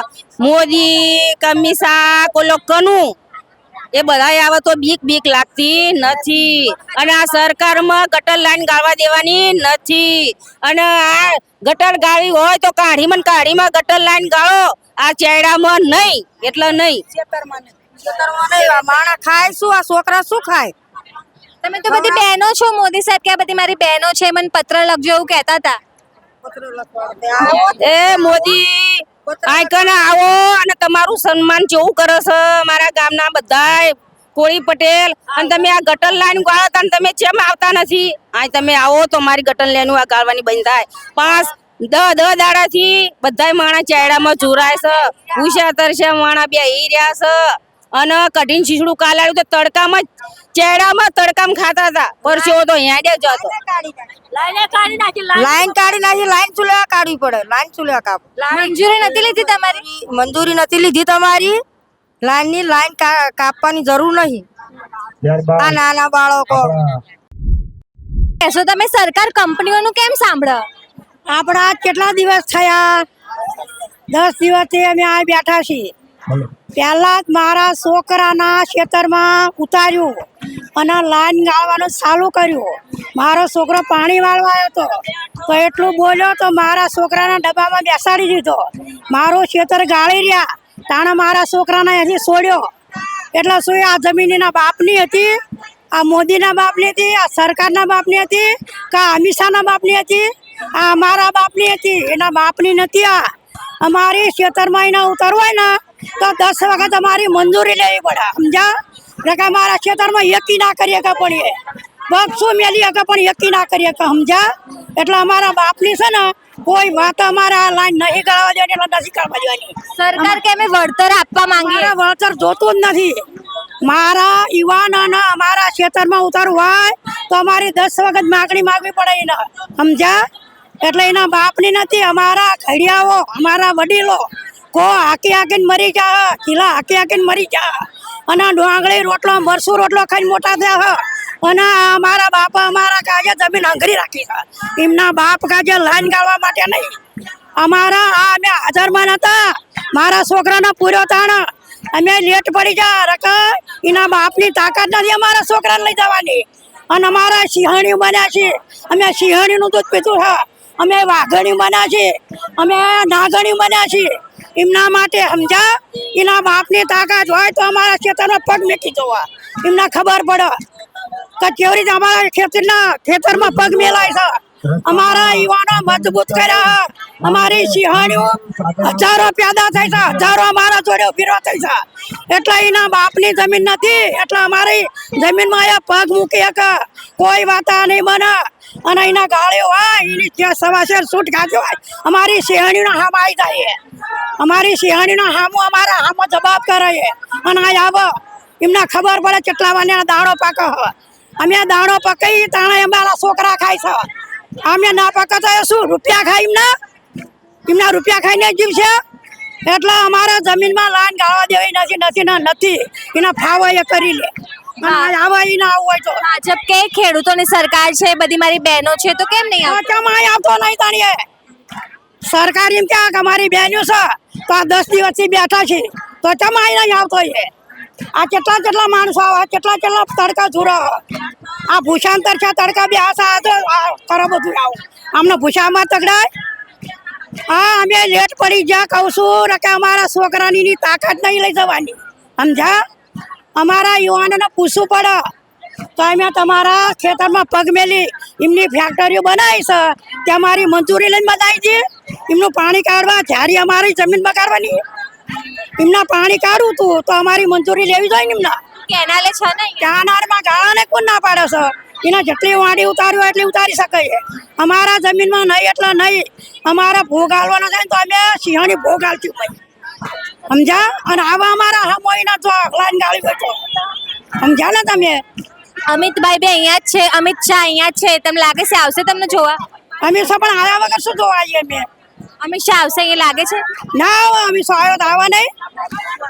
મોદી કમિશા કોલો કનું એ બધા આવે તો બીક લાગતી નથી. અને આ સરકારમાં ગટર લાઈન ગાળવા દેવાની નથી. અને આ ગટર ગાળી હોય તો કાઢીમાં ગટર લાઈન ગાળો. આ ચેડામાં નહીં એટલે નહીં. માણસ ખાય શું? આ છોકરા શું ખાય? તમે તો બધી બહેનો છો. મોદી સાહેબ કે બધી મારી બહેનો છે, મને પત્ર લખજો એવું કહેતા હતા. એ મોદી આઈકન આવો અને તમારું સન્માન કેવું કરે છે મારા ગામના બધા કોળી પટેલ. અને તમે આ ગટર લાઈન ગાળો તા તમે કેમ આવતા નથી? આ તમે આવો તો મારી ગટર લાઈન આ ગાળવાની બંધ થાય. 5-10 દાડાથી બધા માણસ ચાયડામાં જોરાય છે. ઉષાતર છે માણા બેહી રહ્યા છે અને કઢીને શીશડું કાલાડ્યું તો તડકામાં ચેડામાં તડકામાં ખાતા હતા. પરસેવો તો હેડે જ હતો. લાઈન કાઢી નાખી. લાઈન ચૂલ્યા કાઢવી પડે. લાઈન ચૂલ્યા કાપ. મંજૂરી નથી લીધી તમારી? મંજૂરી નથી લીધી તમારી. લાઈન કાપવાની જરૂર નહીં. આ નાના બાળકો કહેશો તમે સરકાર કંપનીઓનું કેમ સાંભળે? આપણા કેટલા દિવસ થયા? 10 દિવસથી અમે આ બેઠા છીએ. પહેલા જ મારા છોકરાના ખેતરમાં ઉતાર્યું અને લાઈન ગાળવાનું ચાલુ કર્યું. મારો છોકરો પાણી વાળવા આવ્યો હતો તો એટલું બોલ્યો તો મારા છોકરાના ડબ્બામાં બેસાડી દીધો. મારું ખેતર ગાળી રહ્યા તાણે મારા છોકરાને હજી છોડ્યો. એટલે શું આ જમીનના બાપની હતી? આ મોદીના બાપની હતી? આ સરકારના બાપની હતી? કે અમિત શાહના બાપની હતી? આ અમારા બાપની હતી? એના બાપની નથી. આ અમારી ખેતરમાં એના ઉતરવું હોય ને તો 10 વખત અમારી મંજૂરી લેવી પડે. સમજા? કે અમારા ખેતરમાં યકી ના કરીએ કે પડીએ પગ શું મેલીએ કે પણ યકી ના કરીએ કે સમજા? એટલે અમારા બાપની છે ને કોઈ વાત અમારા લાઈન નહીં કરાવવા દેવાની એટલે નથી કરવા દેવાની. સરકાર કે અમે વળતર આપવા માંગીએ મારા વળતર જોતું જ નથી. મારા યુવાનોને અમારા ખેતરમાં ઉતારવું હોય તો અમારી 10 વખત માગણી માગવી પડે એને, સમજ્યા? એટલે એના બાપની નથી. અમારા ઘડિયાઓ અમારા વડીલો કો હાકીને મરી જા, કિલ્લા હાકીને મરી જા, અને ડોંગળી રોટલો મરસું રોટલો ખાઈને મોટા થયા અને અમારા બાપા અમારા કાજે જમીન અંગરી રાખી છે. એમના બાપ કાજે લાઈન ગાળવા માટે નહીં. અમારા અમે હાજરમાં નતા, મારા છોકરાનો પૂરો તાણ અમે લેટ પડી જા રક એના બાપની તાકાત નથી અમારા છોકરાને લઈ જવાની. અને અમારા સિંહણીઓ બન્યા છે, અમે સિંહણીનું દૂધ પીતું છે, અમે વાઘણી બન્યા છે, અમે નાગણી બન્યા છે. એમના માટે સમજા, એના બાપની તાકાત હોય તો અમારા ખેતરમાં પગ મેકી જવા. એમને ખબર પડે કે કેવી રીતે અમારા ખેતરમાં પગ મેલાય છે. અમારા યુવાનો મજબૂત કર્યા. અમારી સિંહણીઓ હજારો પેદા થઈ છે, હજારો અમારા જોડે ઉભી થઈ છે. એટલે એના બાપની જમીન નથી, એટલે અમારી જમીનમાં એ પગ મૂકી શકે કોઈ વાત નહીં બને. અને એના ગાળ્યો હોય એની ત્યાં સવાસેર સૂટ ખાતી હોય અમારી સિંહણીનો હામ આવી જાય. અમારી સિંહણીનો હામો અમારા હામો જવાબ કરે અને આ આવો એમને ખબર પડે કેટલા વાને દાણો પાકે. અમે દાણો પકાઈ તાણે અમારા છોકરા ખાય છે. અમે ના પકતા શું રૂપિયા ખાઈ એમના રૂપિયા ખાઈને જીવશે. એટલે અમારા જમીનમાં લાઈન ગાળવા દેવી નથી. એના ફાવ એ કરી લે. આવા એ ના આવું હોય તો ભાજપ કે ખેડૂતોની સરકાર છે, બધી મારી બહેનો છે, તો કેમ નહીં આવતી? કેમ આવતો નહીં તાણીએ? સરકાર એમ ક્યાં કે અમારી બહેનો છે તો આ 10 દિવસથી બેઠા છે તો કેમ નહીં આવતો? આ કેટલા માણસો આવે, કેટલા તડકા ધૂરા. આ ભૂષાંતર છે તડકા બે કરો બધું આવું આમને ભૂષામાં તગડાય. હા અમે લેટ પડી જ્યાં કહું છું કે અમારા છોકરાની તાકાત નહીં લઈ જવાની, સમજા? અમારા યુવાનોને પૂછવું પડે તો અમે તમારા ખેતરમાં પગ મેલી એમની ફેક્ટરીઓ બનાવી છે ત્યાં મારી મંજૂરી લઈને બધાઈ છે. એમનું પાણી કાઢવા જ્યારે અમારી જમીન બગાડવાની, એમના પાણી કાઢવું હતું તો અમારી મંજૂરી લેવી જોઈએ ને. એમના કેનાલે છે ને, કેનાલમાં ગાળાને કોણ ના પાડે છે? એના જેટલી વાડી ઉતારી હોય એટલી ઉતારી શકે. અમારા જમીનમાં નહીં એટલે નહીં. અમારા ભોગ હાલવાનો છે ને તો અમે સિંહણી ભોગ હાલતી હોય, સમજા? અને આવા અમારા હમોઈના જો લાઈન ગાળી બેઠો, સમજ્યા ને તમે? અમિતભાઈ બી અહીંયા જ છે, અમિત શાહ અહીંયા જ છે. તમને લાગે છે આવશે તમને જોવા? અમિત શાહ પણ આવ્યા વગર શું જોવા આવીએ અમે? અમિત શાહ આવશે અહીંયા લાગે છે? ના અમિત શાહ આવ્યો તો આવવા નહીં.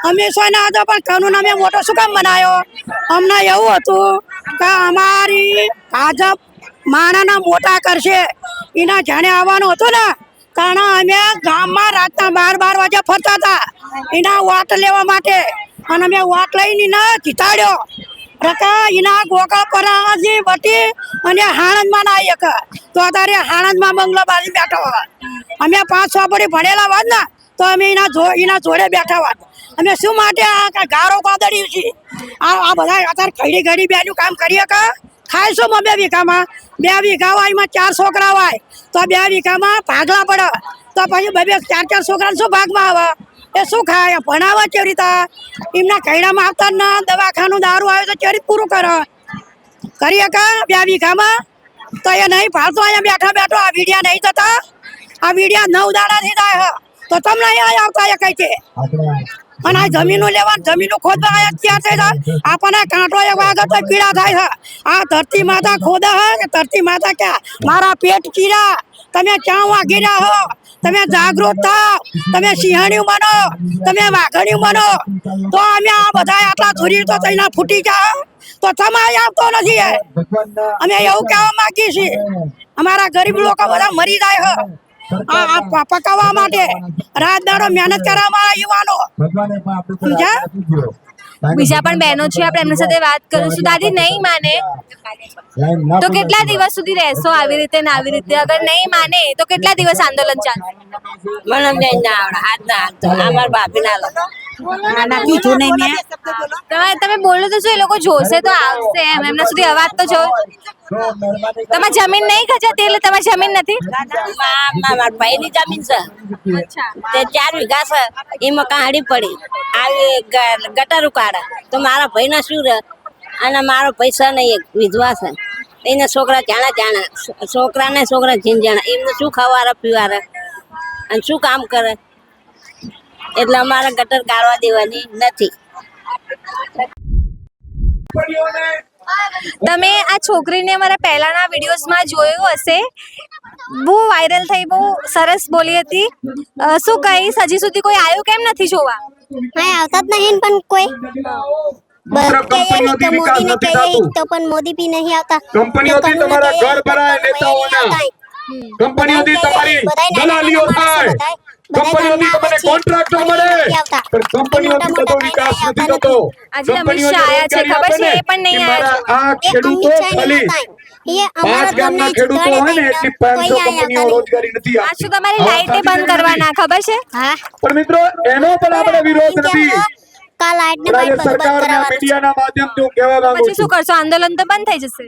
અમિત શાહ ના હતો પણ કાનૂન અમે મોટો શું કામ બનાવ્યો? અમને એવું હતું કે અમારી ભાજપ માણાના મોટા કરશે, એના જાણે આવવાનું હતું ને કારણ અમે ગામમાં રાતના 12 વાગે ફરતા હતા એના વાટ લેવા માટે. અને અમે વાટ લઈને ના જીતાડ્યો રકા એના ગોકળ પરાજી વટી અને હાણંદમાં ના એક તો અત્યારે હાણંદમાં બંગલો બાજી બેઠો હોય. અમે 5 વાપડી ભણેલા હોત ને તો અમે એના જોડે બેઠા હોત. અમે શું માટે આ ગારો પાદડ્યું છે? આ બધા અત્યારે ઘડી બેનું કામ કરીએ કે ખાઈશું 2 વીઘામાં? 2 વીઘા હોય એમાં 4 છોકરા હોય તો 2 વીઘામાં ભાગલા પડે તો પછી 4 છોકરાને શું ભાગમાં આવે? એ શું ખાય? ભણાવે કેવી રીતે? એમના કૈડામાં આવતા ના દવાખાનું દારૂ આવે તો કેવી પૂરું કરીએ કા 2 વીઘામાં? તો એ નહીં ભાળતો. અહીંયા બેઠો આ વીડિયા નહીં થતા. આ વીડિયા 9 દાડાથી થાય તો તમને અહીંયા આવતા એ કઈ છે? અને આ જમીનો લેવા જમીનો ખોદવા આયા ક્યાં થઈ જાય? આપણને કાંટો એક વાગે તો પીડા થાય છે. આ ધરતી માતા ખોદા હે, ધરતી માતા ક્યાં? મારા પેટ કીડા. તમે ક્યાં વાગી રહ્યા હો? તમે જાગૃત થાઓ, તમે સિંહણીઓ બનો, તમે વાઘણીઓ બનો તો અમે આ બધા આટલા ધોરી તો તૈના ફૂટી જાઓ તો તમે આવતો નથી. અમે એવું કહેવા માંગીએ છીએ અમારા ગરીબ લોકો બધા મરી જાય હો આ પકાવવા માટે. રાત દાડો મહેનત કરે અમારા યુવાનો, સમજ્યા? બીજા પણ બહેનો છે, આપણે એમની સાથે વાત કરીશું. દાદી નહીં માને તો કેટલા દિવસ સુધી રહેશો આવી રીતે ને આવી રીતે? અગર નહીં માને તો કેટલા દિવસ આંદોલન ચાલશે? મને બેન ના આવડે, હાથ ના હાલતો. અમાર બાપી ના લો ના કીધું નહીં મેં. તમે બોલો તો શું એ લોકો જોશે તો આવશે એમ, એમના સુધી અવાજ તો જો. તમારી જમીન નહીં ખજાતી એટલે તમારી જમીન નથી? મારા ભાઈની જમીન છે તે 4 વીઘા છે. એમાં કાઢી પડી આવી ગટર કાઢે તો મારા ભાઈ ના શું રહે? અને મારો પૈસા નહીં, એક વિધવા છે એના છોકરા જાણા છોકરાને છોકરા ઝીંઝાણા એમને શું ખાવારે પીવારે અને શું કામ કરે એટલે અમારે ગટર કાઢવા દેવાની નથી. તમે આ છોકરીને અમારા પહેલાના વિડીયોઝમાં જોયું હશે, બહુ વાયરલ થઈ, બહુ સરસ બોલી હતી. શું કહીશ, હજી સુધી કોઈ આવ્યું કેમ નથી જોવા? હા, આવતા જ નહીં પણ કોઈ મોદીને કહીએ તો પણ મોદી બી નહીં આવતા. કંપનીઓથી તમારા ઘર ભરાય, નેતાઓના કંપનીઓથી તમારી દલાલીઓ થાય, કંપનીઓથી તમને કોન્ટ્રાક્ટો મળે, પણ કંપનીઓથી બધો વિકાસ નથી થતો. આજે અમિત શાહ આયા છે, ખબર છે? એ પણ નહીં આવ્યા. આ ખેડૂતો ખાલી 5 ગામના ખેડૂતો હોય ને એટલી 500 કંપનીઓ રોજગારી નથી આજ આપતી. તો તમારી લાઈટે બંધ કરવાના, ખબર છે? પણ મિત્રો એનો પણ આપણે વિરોધ નથી. રાજ્ય સરકારના મીડિયાના માધ્યમથી હું કહેવા માંગુ પછી શું છું કરશો? આંદોલન તો બંધ થઈ જશે.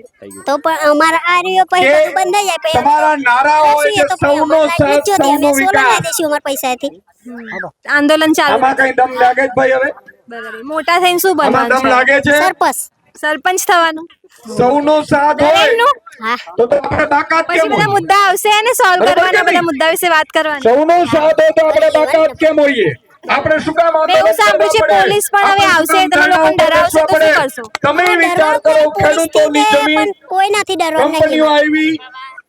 તો પણ અમારા આ રહ્યો પછી બધું બંધ થઈ જાય. તમારા નારા હોય કે સૌનો સાથ સૌનો વિકાસ. અમારા પૈસાથી આંદોલન ચાલુ. આમાં કઈ દમ લાગે છે ભાઈ? હવે બરાબર. મોટા થઈને શું આમાં બનવાનું દમ છે? લાગે છે? સરપંચ થવાનું. સૌનો સાથ હોય દરેકનું. તો આપણે તાકાત પછી કેમ બધા હોય? મુદ્દા આવશે અને સોલ્વ બરાબર કરવાના, કે બધા નહીં? મુદ્દા વિશે વાત કરવાની. સૌનો સાથ હોય તો આપણે તાકાત કેમ હોઈએ? આપણે શું કામ મેં એવું સાંભળ્યું છે પોલીસ પણ હવે આવશે, તમે લોકોને ડરાવશે તો શું કરશો? તમે વિચાર કરો, ખેડૂતોની જમીન કોઈ નથી ડરવાનું. કંપનીઓ આવી,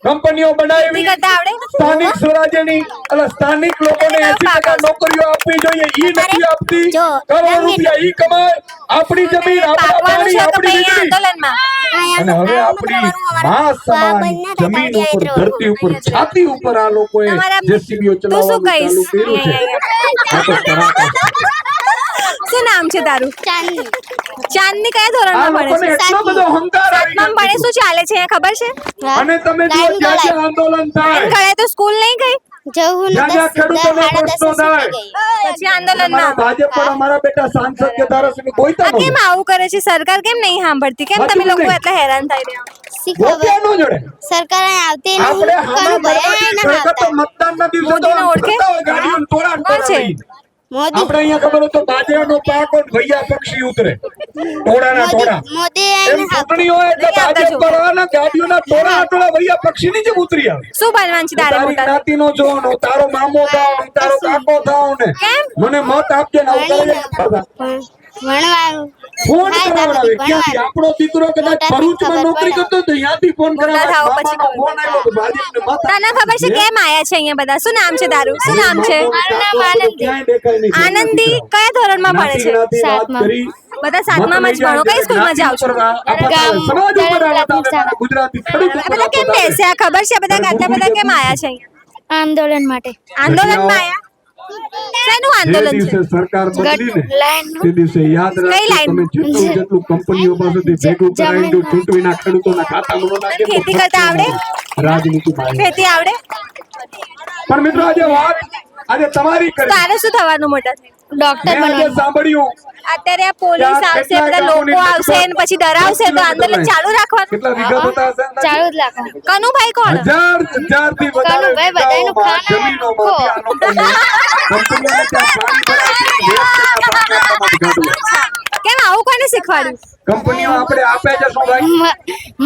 કંપનીઓ બનાવી, કરતા આવડે? સ્થાનિક સ્વરાજ્યની એટલે સ્થાનિક લોકોને 80% નોકરીઓ આપવી જોઈએ, ઈ નથી આપતી. કરોડો રૂપિયા ઈ કમાય, આપણી જમીન, આપણા પાકવાનું પાણી, છે કે આપણી પછી વીજળી. આંદોલનમાં? અને હવે આપણી મા સમાન જમીન ઉપર, ધરતી ઉપર, છાતી ઉપર આ લોકોએ તમારા- જેસીબીઓ તું શું ચલાવવાનું ચાલુ કર્યું છે. આ તો પરાક્રમ. શું નામ છે તારું? ચાંદની કયા આ ધોરણમાં લોકોને ભણે છે? એટલો બધો હંકાર આવી સાતમામાં ભણે. ગયો શું ચાલે છે અહીંયા ખબર છે? છે. અને તમે જો જ્યાં જ્યાં આંદોલન થાય, ગળે તો સ્કૂલ નહીં ગઈ, જવું જ્યાં જ્યાં ખેડૂતોનો પ્રશ્નો થાય, પછી અમારા આંદોલનમાં. ભાજપ પર અમારા બેટા સાંસદ કે ધારાસભ્ય બોલતા આ કેમ આવું કરે છે? સરકાર કેમ નહીં સાંભળતી? કેમ તમે લોકો એટલા હેરાન થઈ રહ્યા? બોલ્યા ન જોડે. સરકાર આવતી આપણે નહીં. હામા ભરવાની ખરેખર તો મતદાનના દિવસે તો મોદીને ઓળખે? કરતા હોય, ગાડીઓને તોડાણ કોણ છે? કરાવી. આપણે અહીંયા ખબર હોય તો બાજરાનો પાક હોય ને ભૈયા પક્ષી ઉતરે, ટોળાના ટોળા. મોદી એમ ચૂંટણી હોય એટલે નહીં આવતા ભાજપ વાળાના ગાડીઓના ટોળા ટોળા ભૈયા પક્ષીની જેમ ઉતરી આવે. શું બનવાનું છે તારે તારી મોટા? જ્ઞાતિનો છો ને, તારો મામો થાવ ને, તારો કાકો થાવ ને, કેમ? મને મત આપજે ને આવું કરે છે બાબા. ભણવાનું ફોન કરાવડાવે. ક્યાંથી? આપણો દીકરો કદાચ ભરૂચમાં નોકરી કરતો હોય તો ત્યાંથી ફોન મોટા કરાવડાવે. થાવ પછી મામાનો ફોન આવ્યો તો ભાજપને મત આપો. તને ખબર છે કેમ આયા છે અહીંયા બધા? શું નામ છે તારું? શું નામ છે? ક્યાંય દેખાય નહીં. આનંદી કયા ધોરણમાં ભણે છે? જ્ઞાતિ વાત કરી. બધા સાતમામાં જ ભણો. કઈ સ્કૂલમાં જાઓ છો? સમાજ ઉપર આ ગુજરાતી ખેડૂત આ ઉપર બધા કેમ બેસ્યા? ખબર છે આ બધા આટલા બધા કેમ આયા છે અહીંયા? આંદોલન માટે આંદોલનમાં આયા? શેનું જે આંદોલન દિવસે છે? સરકાર બદલીને તે દિવસે યાદ કઈ રાખજો, લાઈન? તમે જેટલું કંપનીઓ પાસેથી ભેગું કરાવીને ચૂંટણીના ખેડૂતોના ખાતામાં ન નાખે તો ખેતી કરતા આવડે? રાજનીતિ બહાર. ખેતી આવડે? પણ મિત્રો આજે વાત આજે તમારી કરી. તારે શું થવાનું મોટા થઈને? ડોક્ટર મેં આજે સાંભળ્યું અત્યારે આ પોલીસ આવશે, બધા લોકો આવશે અને પછી ડરાવશે તો આંદોલન ચાલુ રાખવાનું. કેટલા વીઘા થતા હશે અંદાજે? ચાલુ જ રાખવાનું. કનુભાઈ કોણ? હજારથી વધારે કનુભાઈ બધાયનું જમીનોમાંથી આ લોકોને કંપનીઓને ત્યાં પાણી ભરાવી, વેસ્ટના પાણી કેમ આવું કોને શીખવાડ્યું? કંપનીઓ આપણે આપે છે શું ભાઈ?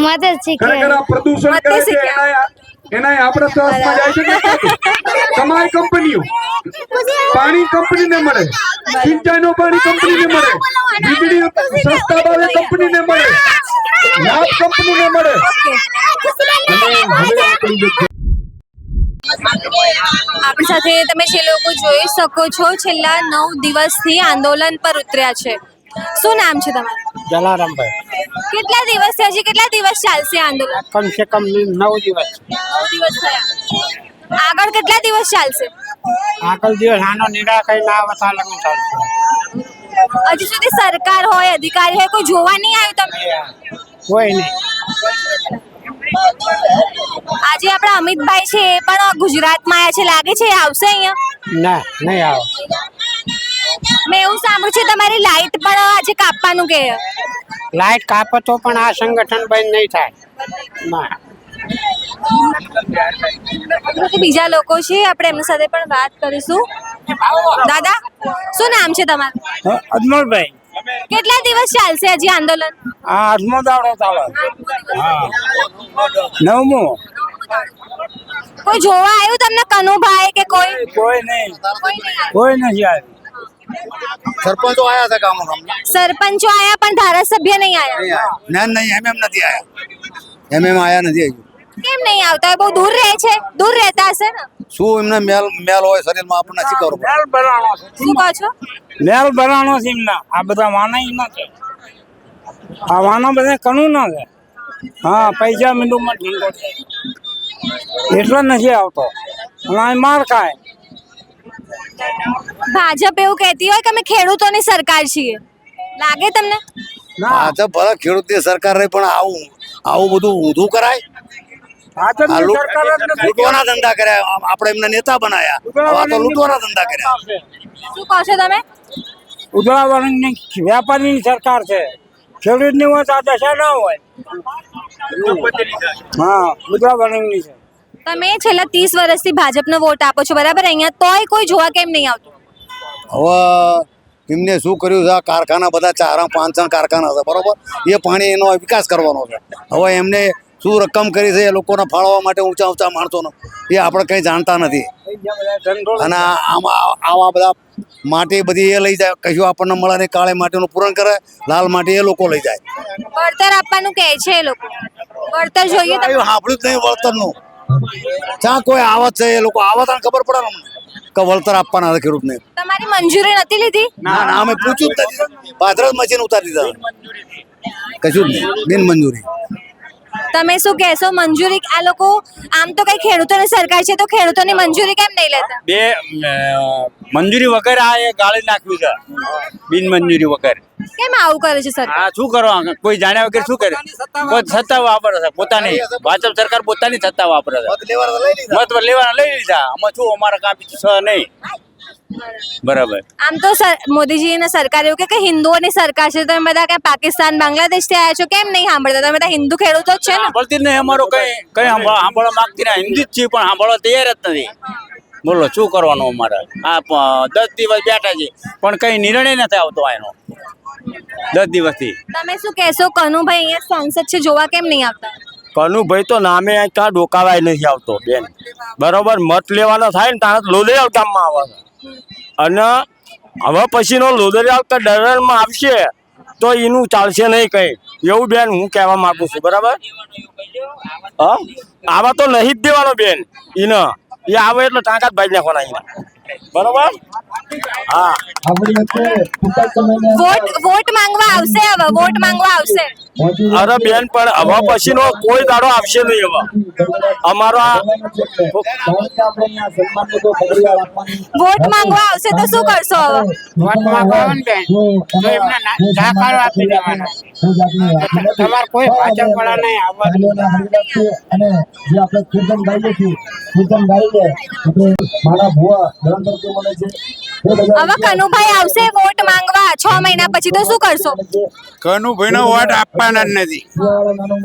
મદદ શીખે. ખરેખર આ પ્રદૂષણ મતે કરે છે શીખ્યા. એનાય આપણા શ્વાસમાં જાય છે કે નથી? કમાય કંપનીઓ, પાણી કંપનીને મળે, સિંચાઈનું પાણી કંપનીને મળે, વીજળી સસ્તા ભાવે કંપનીને મળે, લાભ કંપનીને મળે. અને હવે આપણી જે આપણી સાથે તમે જે લોકો જોઈ શકો છો, છેલ્લા 9 દિવસથી આંદોલન પર ઉતર્યા છે. શું નામ છે તમારું? જલારામભાઈ. કેટલા દિવસ છે? હજી કેટલા દિવસ ચાલશે આંદોલન? કમ સે કમ 9 દિવસ. 9 દિવસ થયા. આગળ કેટલા દિવસ ચાલશે? આગળ દિવસ આનો નિરાકરણ ના આવે તો લગ્ન ચાલશે. હજી સુધી સરકાર હોય, અધિકારી હોય, કોઈ જોવા નહીં આવ્યું તમને? કોઈ નહીં. આજે આપણા અમિતભાઈ છે એ પણ ગુજરાતમાં આવ્યા છે, લાગે છે એ આવશે અહીંયા? ના, નહીં આવે. મેં એવું સાંભળ્યું છે તમારી લાઈટ પણ આજે કાપવાનું કે લાઈટ કાપે તો પણ આ સંગઠન બંધ નહીં થાય. ના. બીજા લોકો છે, આપણે એમની સાથે પણ વાત કરીશું. દાદા શું નામ છે તમારું? અજમલભાઈ. કેટલા દિવસ ચાલશે હજી આંદોલન? આ 8મો દાડો ચાલે. હા 9મો. કોઈ જોવા આવ્યું તમને કનુભાઈ કે કોઈ? કોઈ નહીં, કોઈ નહીં આવ્યું. કોઈ નથી આવ્યું. સરપંચો આયા હતા ગામો ગામના સરપંચો આયા પણ ધારાસભ્ય નહીં આયા. નહીં એમ નથી આયા એમ આયા નથી હજુ કેમ નહીં આવતા? બહુ દૂર રહે છે, દૂર રહેતા હશે ને. શું એમને મેલ હોય શરીરમાં આપણને નથી ખબર પડે. મેલ બનાવવાનો છે. શું કહો છો? મેલ બનાવવાનો છે એમના. આ બધા વાના એમના છે. આ વાના બધા કનું ના છે. હા પૈસા મીંડુમાં ઢીંગો છે એટલે નથી આવતો. અને આ માર ખાય. ભાજપ એવું કહેતી હોય કે અમે ખેડૂતોની સરકાર છીએ, લાગે તમને? ભાજપ ભલે ખેડૂતની સરકાર રહી પણ આવું બધું ઊંધું કરાય. આ લૂંટવાના ધંધા કર્યા. આપણે એમને નેતા બનાયા, આ તો લૂંટવાના ધંધા કર્યા. શું કહો છો તમે? ઉજળા વર્ગની વેપારીની સરકાર છે. ખેડૂતની હોય તો આ દશા ના હોય. હા ઉજળા વર્ગની છે. તમે છેલ્લા 30 વર્ષથી ભાજપનો વોટ આપો છો, બરાબર? અહીંયા તોય કોઈ જોવા કેમ નહીં આવતું? હવે એમને શું કર્યું છે? આ કારખાના બધા 4-5 કારખાના છે, બરોબર? એ પાણી એનો વિકાસ કરવાનો છે. હવે એમને શું રકમ કરી છે એ લોકોને ફાળવવા માટે ઊંચા માણસોને, એ આપણે કંઈ જાણતા નથી. અને આવા બધા માટી બધી એ લઈ જાય, કશું આપણને મળે નહીં. કાળી માટીનું પૂરણ કરે, લાલ માટી એ લોકો લઈ જાય. વળતર આપવાનું કહે છે એ લોકો. વળતર જોઈએ તમને? સાંભળ્યું જ નહીં વળતરનું. જ્યાં કોઈ આવત છે એ લોકો આવત ખબર પડે ને અમને કે વળતર આપવાના હતા ખેડૂતને. તમારી મંજૂરી નથી લીધી? ના અમે પૂછ્યું જ નથી. પાત્ર મશીન ઉતારી દીધા, કશું જ નહીં, બિનમંજૂરી. તમે શું કહેશો? મંજૂરી આ લોકો આમ તો કઈ ખેડૂતોની સરકાર છે તો ખેડૂતોની મંજૂરી કેમ નહીં લેતા? બે મંજૂરી વગર આ એ ગાળી નાખ્યું છે. બિનમંજૂરી વગર. કેમ આવું કરે છે સરકાર? આ શું કરવા? કોઈ જાણ્યા વગર શું કરે? કોઈ સત્તા વાપરે છે પોતાની. ભાજપ સરકાર પોતાની સત્તા વાપરે છે. મત લેવાના લઈ લીધા. આમાં શું અમારા કાપી છે નહીં. બરાબર. આમ તો મોદીજીની સરકાર એવું કે હિન્દુઓની સરકાર છે. તમે બધા કે પાકિસ્તાન બાંગ્લાદેશ થી આવ્યા છો, કેમ નહીં સાંભળતા? તમે બધા હિન્દુ ખેડૂતો જ છે ને. સાંભળતી જ નહીં. અમારો કઈ સાંભળવા માંગતી નહીં. હિન્દી જ છીએ પણ સાંભળવા તૈયાર જ નથી. બોલો શું કરવાનું અમારે? આ 10 દિવસ બેઠા છે પણ કઈ નિર્ણય નથી આવતો એનો. 10 દિવસથી. તમે શું કહેશો? કનુભાઈ અહીંયા સાંસદ છે, જોવા કેમ નહીં આવતા? કનુભાઈ તો નામે ક્યાં ડોકાવાય નથી આવતો બેન. બરોબર, મત લેવાનો થાય ને ત્યાં લોધરિયાલ ગામમાં આવે છે. અને હવે પછીનો લોધરિયાલ કે ડરરમાં આવશે તો એનું ચાલશે નહીં કઈ. એવું બેન હું કહેવા માંગુ છું. બરાબર? હા આવા તો નહીં જ દેવાનો બેન. એને એ આવે એટલે ટાંકા જ ભાઈ નાખવાના એના. બરોબર? હા વોટ માંગવા આવશે. હવે વોટ માંગવા આવશે. અરે બેન પણ હવે પછીનો કોઈ દાડો આવશે નહીં. હવે અમારો વોટ માંગવા આવશે તો શું કરશો? હવે વોટ માંગવા બેન તો એમને જાકારો આપી દેવાનો. તમારે કોઈ ભાજપ વાળા નહીં આવવાનું. અને જે આપણે કીર્તન ગાઈએ છીએ, કીર્તન ગાઈએ એટલે મારા ભુવા ધરમપુર મને છે. હવે કનુભાઈ આવશે વોટ માંગવા 6 મહિના પછી, તો શું કરશો? કનુભાઈ નો વોટ આપવાના જ નથી.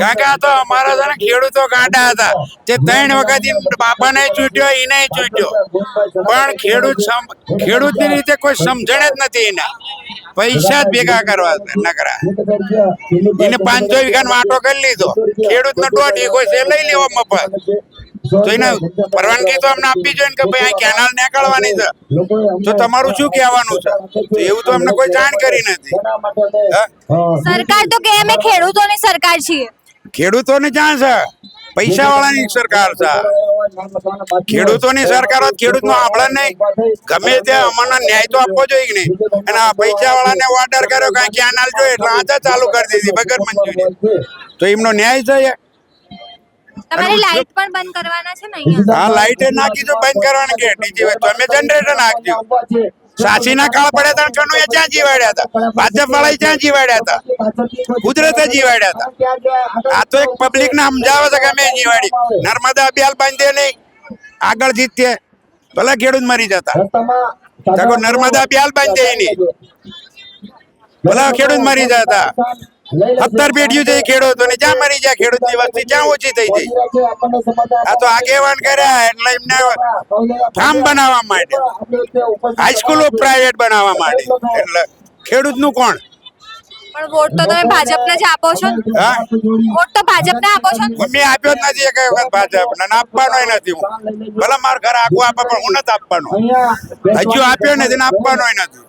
કારણ કે આ તો અમારા છે ને ખેડૂતો ગાંડા હતા. તે 3 વખત બાપાને ચૂંટ્યો, એને ચૂંટ્યો, પણ ખેડૂતની રીતે કોઈ સમજણ જ નથી. એના પૈસા જ ભેગા કરવા નકરા. એને 500 વીઘાનો વાટો કરી લીધો. ખેડૂતનો 1.5 વીઘો છે લઈ લેવો મફત. તો એને પરવાનગી તો અમને આપવી જોઈએ કે ભાઈ આ કેનાલ નીકળવાની છે, તો તમારું શું કહેવાનું છે? તો એવું તો અમને કોઈ જાણ કરી નથી. સરકાર તો કે અમે ખેડૂતોની સરકાર છીએ. ખેડૂતોને જાણ છે, પૈસા વાળાની સરકાર છે. ખેડૂતોની સરકાર હોત ખેડૂતનો આપણે નહીં. ગમે ત્યાં અમને ન્યાય તો આપવો જોઈએ કે નહીં. અને આ પૈસા વાળાને ઓર્ડર કર્યો કે કેનાલ જોઈએ એટલે આજે ચાલુ કરી દીધી વગર મંજૂરી. તો એમનો ન્યાય છે. તમારી લાઈટ પણ બંધ કરવાના છે ને અહીંયા? હા લાઈટ નાખી તો બંધ કરવાની કે ડીજી તમે જનરેટર નાખજો. સાચીના કાળ પડ્યા હતા કનુ એ ક્યાં જીવાડ્યા હતા? ભાજપ વાળા ક્યાં જીવાડ્યા હતા? કુદરતે જીવાડ્યા હતા. આ તો એક પબ્લિક ને સમજાવે છે કે અમે જીવાડી. નર્મદા અભિયાન બાંધે નહીં, આગળ જીતીએ ભલે ખેડૂત મરી જતા. નર્મદા અભિયાન બાંધે નહીં, ભલે ખેડૂત મરી જતા. 17 પેઢીઓ છે ખેડૂતોને, જ્યાં મરી જાય ખેડૂતની વસ્તી જ્યાં ઓછી થઈ જાય. આ તો આગેવાન કર્યા એટલે એમને ફાર્મ બનાવવા માટે, હાઈસ્કૂલો પ્રાઇવેટ બનાવવા માટે. એટલે ખેડૂતનું કોણ? પણ વોટ તો તમે ભાજપને જ આપો છો ને? હા વોટ તો ભાજપને આપો છો ને? મેં આપ્યો જ નથી એક વખત ભાજપ ને આપવાનો નથી હું ભલે મારા ઘરે આખું આપે પણ હું નથી આપવાનો હજુ આપ્યો નથી ને આપવાનો નથી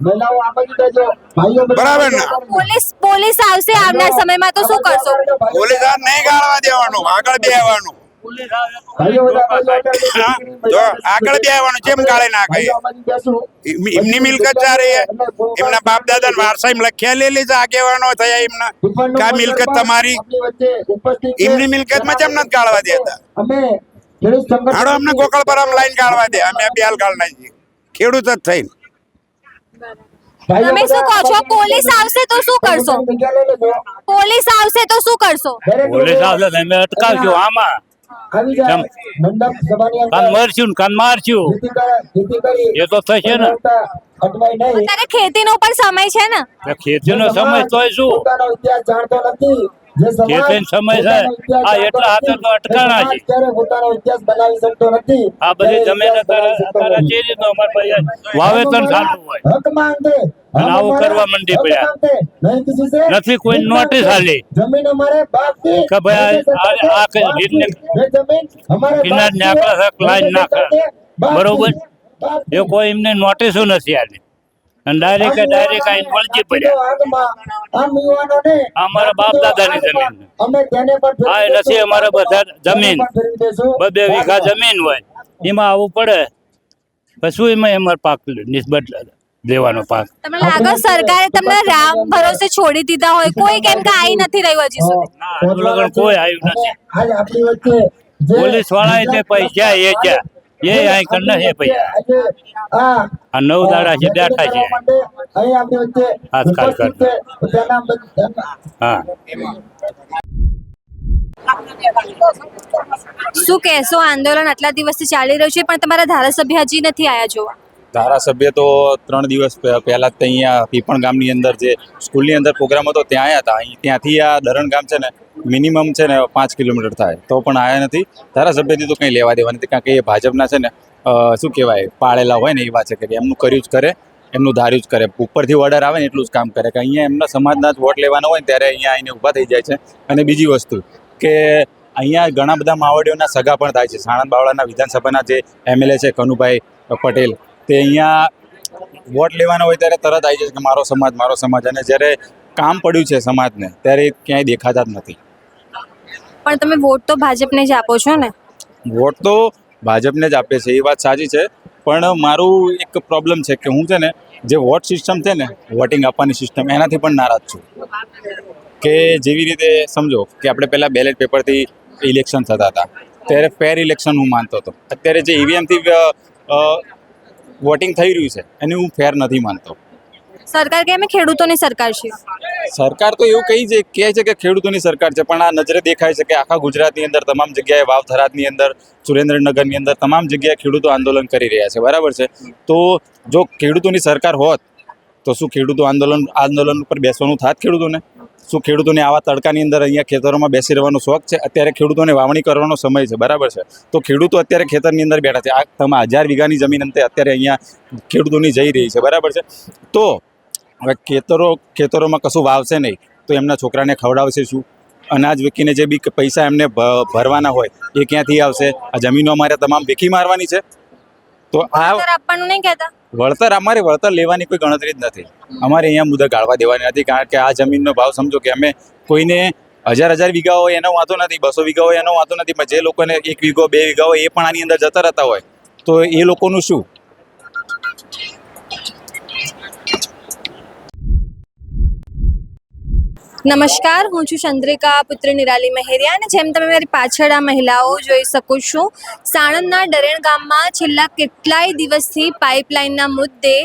બરાબર ને પોલીસ આવશે આવનાર સમયમાં તો શું કરશો? પોલીસ આ નહીં ગાળવા દેવાનું આગળ બેવાનું તો આગળ બેવાનું કેમ ગાળે નાખે એમની મિલકત ચારે એમના બાપ દાદા વારસા એમ લખ્યા લેલી છે આગેવાનો થયા એમના કે આ મિલકત તમારી એમની મિલકત માં કેમ નથી ગાળવા દેતા હાડો અમને ગોકળ પર આમ લાઈન ગાળવા દે અમે બેલ ગાળ નાખીએ ખેડૂત જ થઈને તમે શું કહો છો? પોલીસ આવશે તો શું કરશો? પોલીસ આવશે તો શું કરશો? પોલીસ આવશે તમે અટકાવજો આમાં કાન મરશું કાન મારશું એ તો થશે ને. અત્યારે ખેતીનો પણ સમય છે ને? ખેતીનો સમય તોય શું ખેતીનો સમય છે આ એટલા હાથે તો અટકાણા છે આ બધી જમીન અત્યારે જે રીતનું અમારે પાસે વાવેતર ચાલુ હોય અને આવું કરવા માંડી પડ્યા નથી કોઈ નોટિસ આલી કે ભાઈ આ રીતને કિનાર ને આકડા લાઈન નાખે બરોબર એ કોઈ એમને નોટિસો નથી આલી અને ડાયરેક્ટ આઈને વળગી પડ્યા અમારા બાપ દાદાની જમીન હા નથી અમારા બધા જમીન 2 વીઘા જમીન હોય એમાં આવવું પડે પછી એમાં અમારે પાક નિસ્બત દેવાનો પાક. તમને લાગે સરકારે તમને રામ ભરોસે છોડી દીધા હોય? કોઈ કેમ કે આવી નથી રહ્યું હજી સુધી? કોઈ આવ્યું નથી. પોલીસ વાળા તે પૈસા એ જ્યાં એ અહીં કર નથી પૈસા આ 9 દાડા છે બેઠા છે આજકાલ કર હા. શું કહેશો? આંદોલન આટલા દિવસથી ચાલી રહ્યું છે પણ તમારા ધારાસભ્ય હજી નથી આયા જોવા? ધારાસભ્ય તો 3 દિવસ પહેલા જ અહીંયા પીપણ ગામની અંદર જે સ્કૂલની અંદર પ્રોગ્રામ હતો ત્યાં આવ્યા હતા. અહીં ત્યાંથી આ દરણ ગામ છે ને મિનિમમ છે ને 5 કિલોમીટર થાય તો પણ આવ્યા નથી. ધારાસભ્યથી તો કંઈ લેવા દેવા નથી કારણ કે એ ભાજપના છે ને શું કહેવાય પાળેલા હોય ને એ વાત છે કે એમનું કર્યું જ કરે એમનું ધાર્યું જ કરે ઉપરથી ઓર્ડર આવે ને એટલું જ કામ કરે કે અહીંયા એમના સમાજના જ વોટ લેવાના હોય ને ત્યારે અહીંયા આવીને ઊભા થઈ જાય છે. અને બીજી વસ્તુ કે અહીંયા ઘણા બધા માવડીઓના સગા પણ થાય છે. સાણંદ બાવળાના વિધાનસભાના જે MLA છે કનુભાઈ પટેલ તે અહીંયા વોટ લેવાના હોય ત્યારે તરત આવી જાય કે મારો સમાજ અને જ્યારે કામ પડ્યું છે સમાજને ત્યારે ક્યાંય દેખાતા જ નથી. પણ તમે વોટ તો ભાજપને જ આપો છો ને? વોટ તો ભાજપને જ આપે છે એ વાત સાચી છે પણ મારું એક પ્રોબ્લેમ છે કે હું છે ને જે વોટ સિસ્ટમ છે ને વોટિંગ આપવાની સિસ્ટમ એનાથી પણ નારાજ છું કે જેવી રીતે સમજો કે આપણે પહેલાં બેલેટ પેપરથી ઇલેક્શન થતા હતા ત્યારે ફેર ઇલેક્શન હું માનતો હતો. અત્યારે જે EVMથી વોટિંગ થઈ રહ્યું છે એને હું ફેર નથી માનતો. સરકાર કેમ ખેડૂતોની સરકાર છે? સરકાર તો એવું કહે છે કે ખેડૂતોની સરકાર છે પણ આ નજરે દેખાય છે કે આખા ગુજરાતની અંદર તમામ જગ્યાએ વાવ થરાદની અંદર સુરેન્દ્રનગરની અંદર તમામ જગ્યાએ ખેડૂતો આંદોલન કરી રહ્યા છે બરાબર છે. તો જો ખેડૂતોની સરકાર હોત તો શું ખેડૂતો આંદોલન ઉપર બેસવાનું થાત ખેડૂતોને? શું ખેડૂતોને આવા તડકાની અંદર અહીંયા ખેતરોમાં બેસી રહેવાનો શોખ છે? અત્યારે ખેડૂતોને વાવણી કરવાનો સમય છે બરાબર છે તો ખેડૂતો અત્યારે ખેતરની અંદર બેઠા છે. આ તમે 1000 વીઘાની જમીન અંતે અત્યારે અહીંયા ખેડૂતોની જઈ રહી છે બરાબર છે. તો હવે ખેતરોમાં કશું વાવશે નહીં તો એમના છોકરાને ખવડાવશે શું? અનાજ વેચીને જે બી પૈસા એમને ભરવાના હોય એ ક્યાંથી આવશે? આ જમીનો અમારે તમામ વેચી મારવાની છે. તો આ આપવાનું નહીં કહેતા? વળતર લેવાની કોઈ ગણતરી જ નથી. અમારે અહીંયા મુદ્દા ગાળવા દેવાની નથી કારણ કે આ જમીનનો ભાવ સમજો કે અમે કોઈને 1000 વીઘા હોય એનો વાંધો નથી 200 વીઘા હોય એનો વાંધો નથી પણ જે લોકોને 1 વીઘો 2 વીઘા હોય એ પણ આની અંદર જતા રહેતા હોય તો એ લોકોનું શું? નમસ્કાર, હું છું ચંદ્રિકા પુત્રી નિરાલી મહેરિયા અને જેમ તમે મારી પાછળ આ મહિલાઓ જોઈ શકો છો સાણંદના ડરેણ ગામમાં છેલ્લા કેટલાય દિવસથી પાઇપલાઇનના મુદ્દે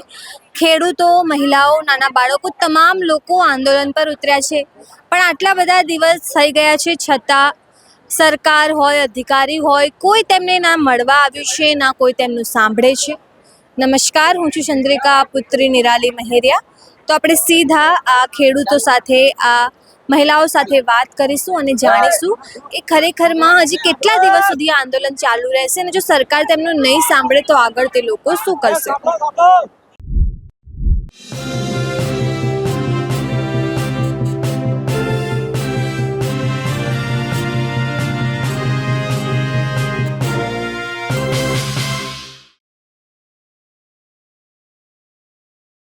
ખેડૂતો, મહિલાઓ, નાના બાળકો તમામ લોકો આંદોલન પર ઉતર્યા છે. પણ આટલા બધા દિવસ થઈ ગયા છે છતાં સરકાર હોય, અધિકારી હોય, કોઈ તેમને ના મળવા આવ્યું છે ના કોઈ તેમનું સાંભળે છે. નમસ્કાર, હું છું ચંદ્રિકા પુત્રી નિરાલી મહેરિયા. તો આપણે સીધા આ ખેડૂતો સાથે, આ મહિલાઓ સાથે વાત કરીશું અને જાણીશું કે ખરેખરમાં હજી કેટલા દિવસ સુધી આંદોલન ચાલુ રહેશે અને જો સરકાર તેમનું નહીં સાંભળે તો આગળ તે લોકો શું કરશે.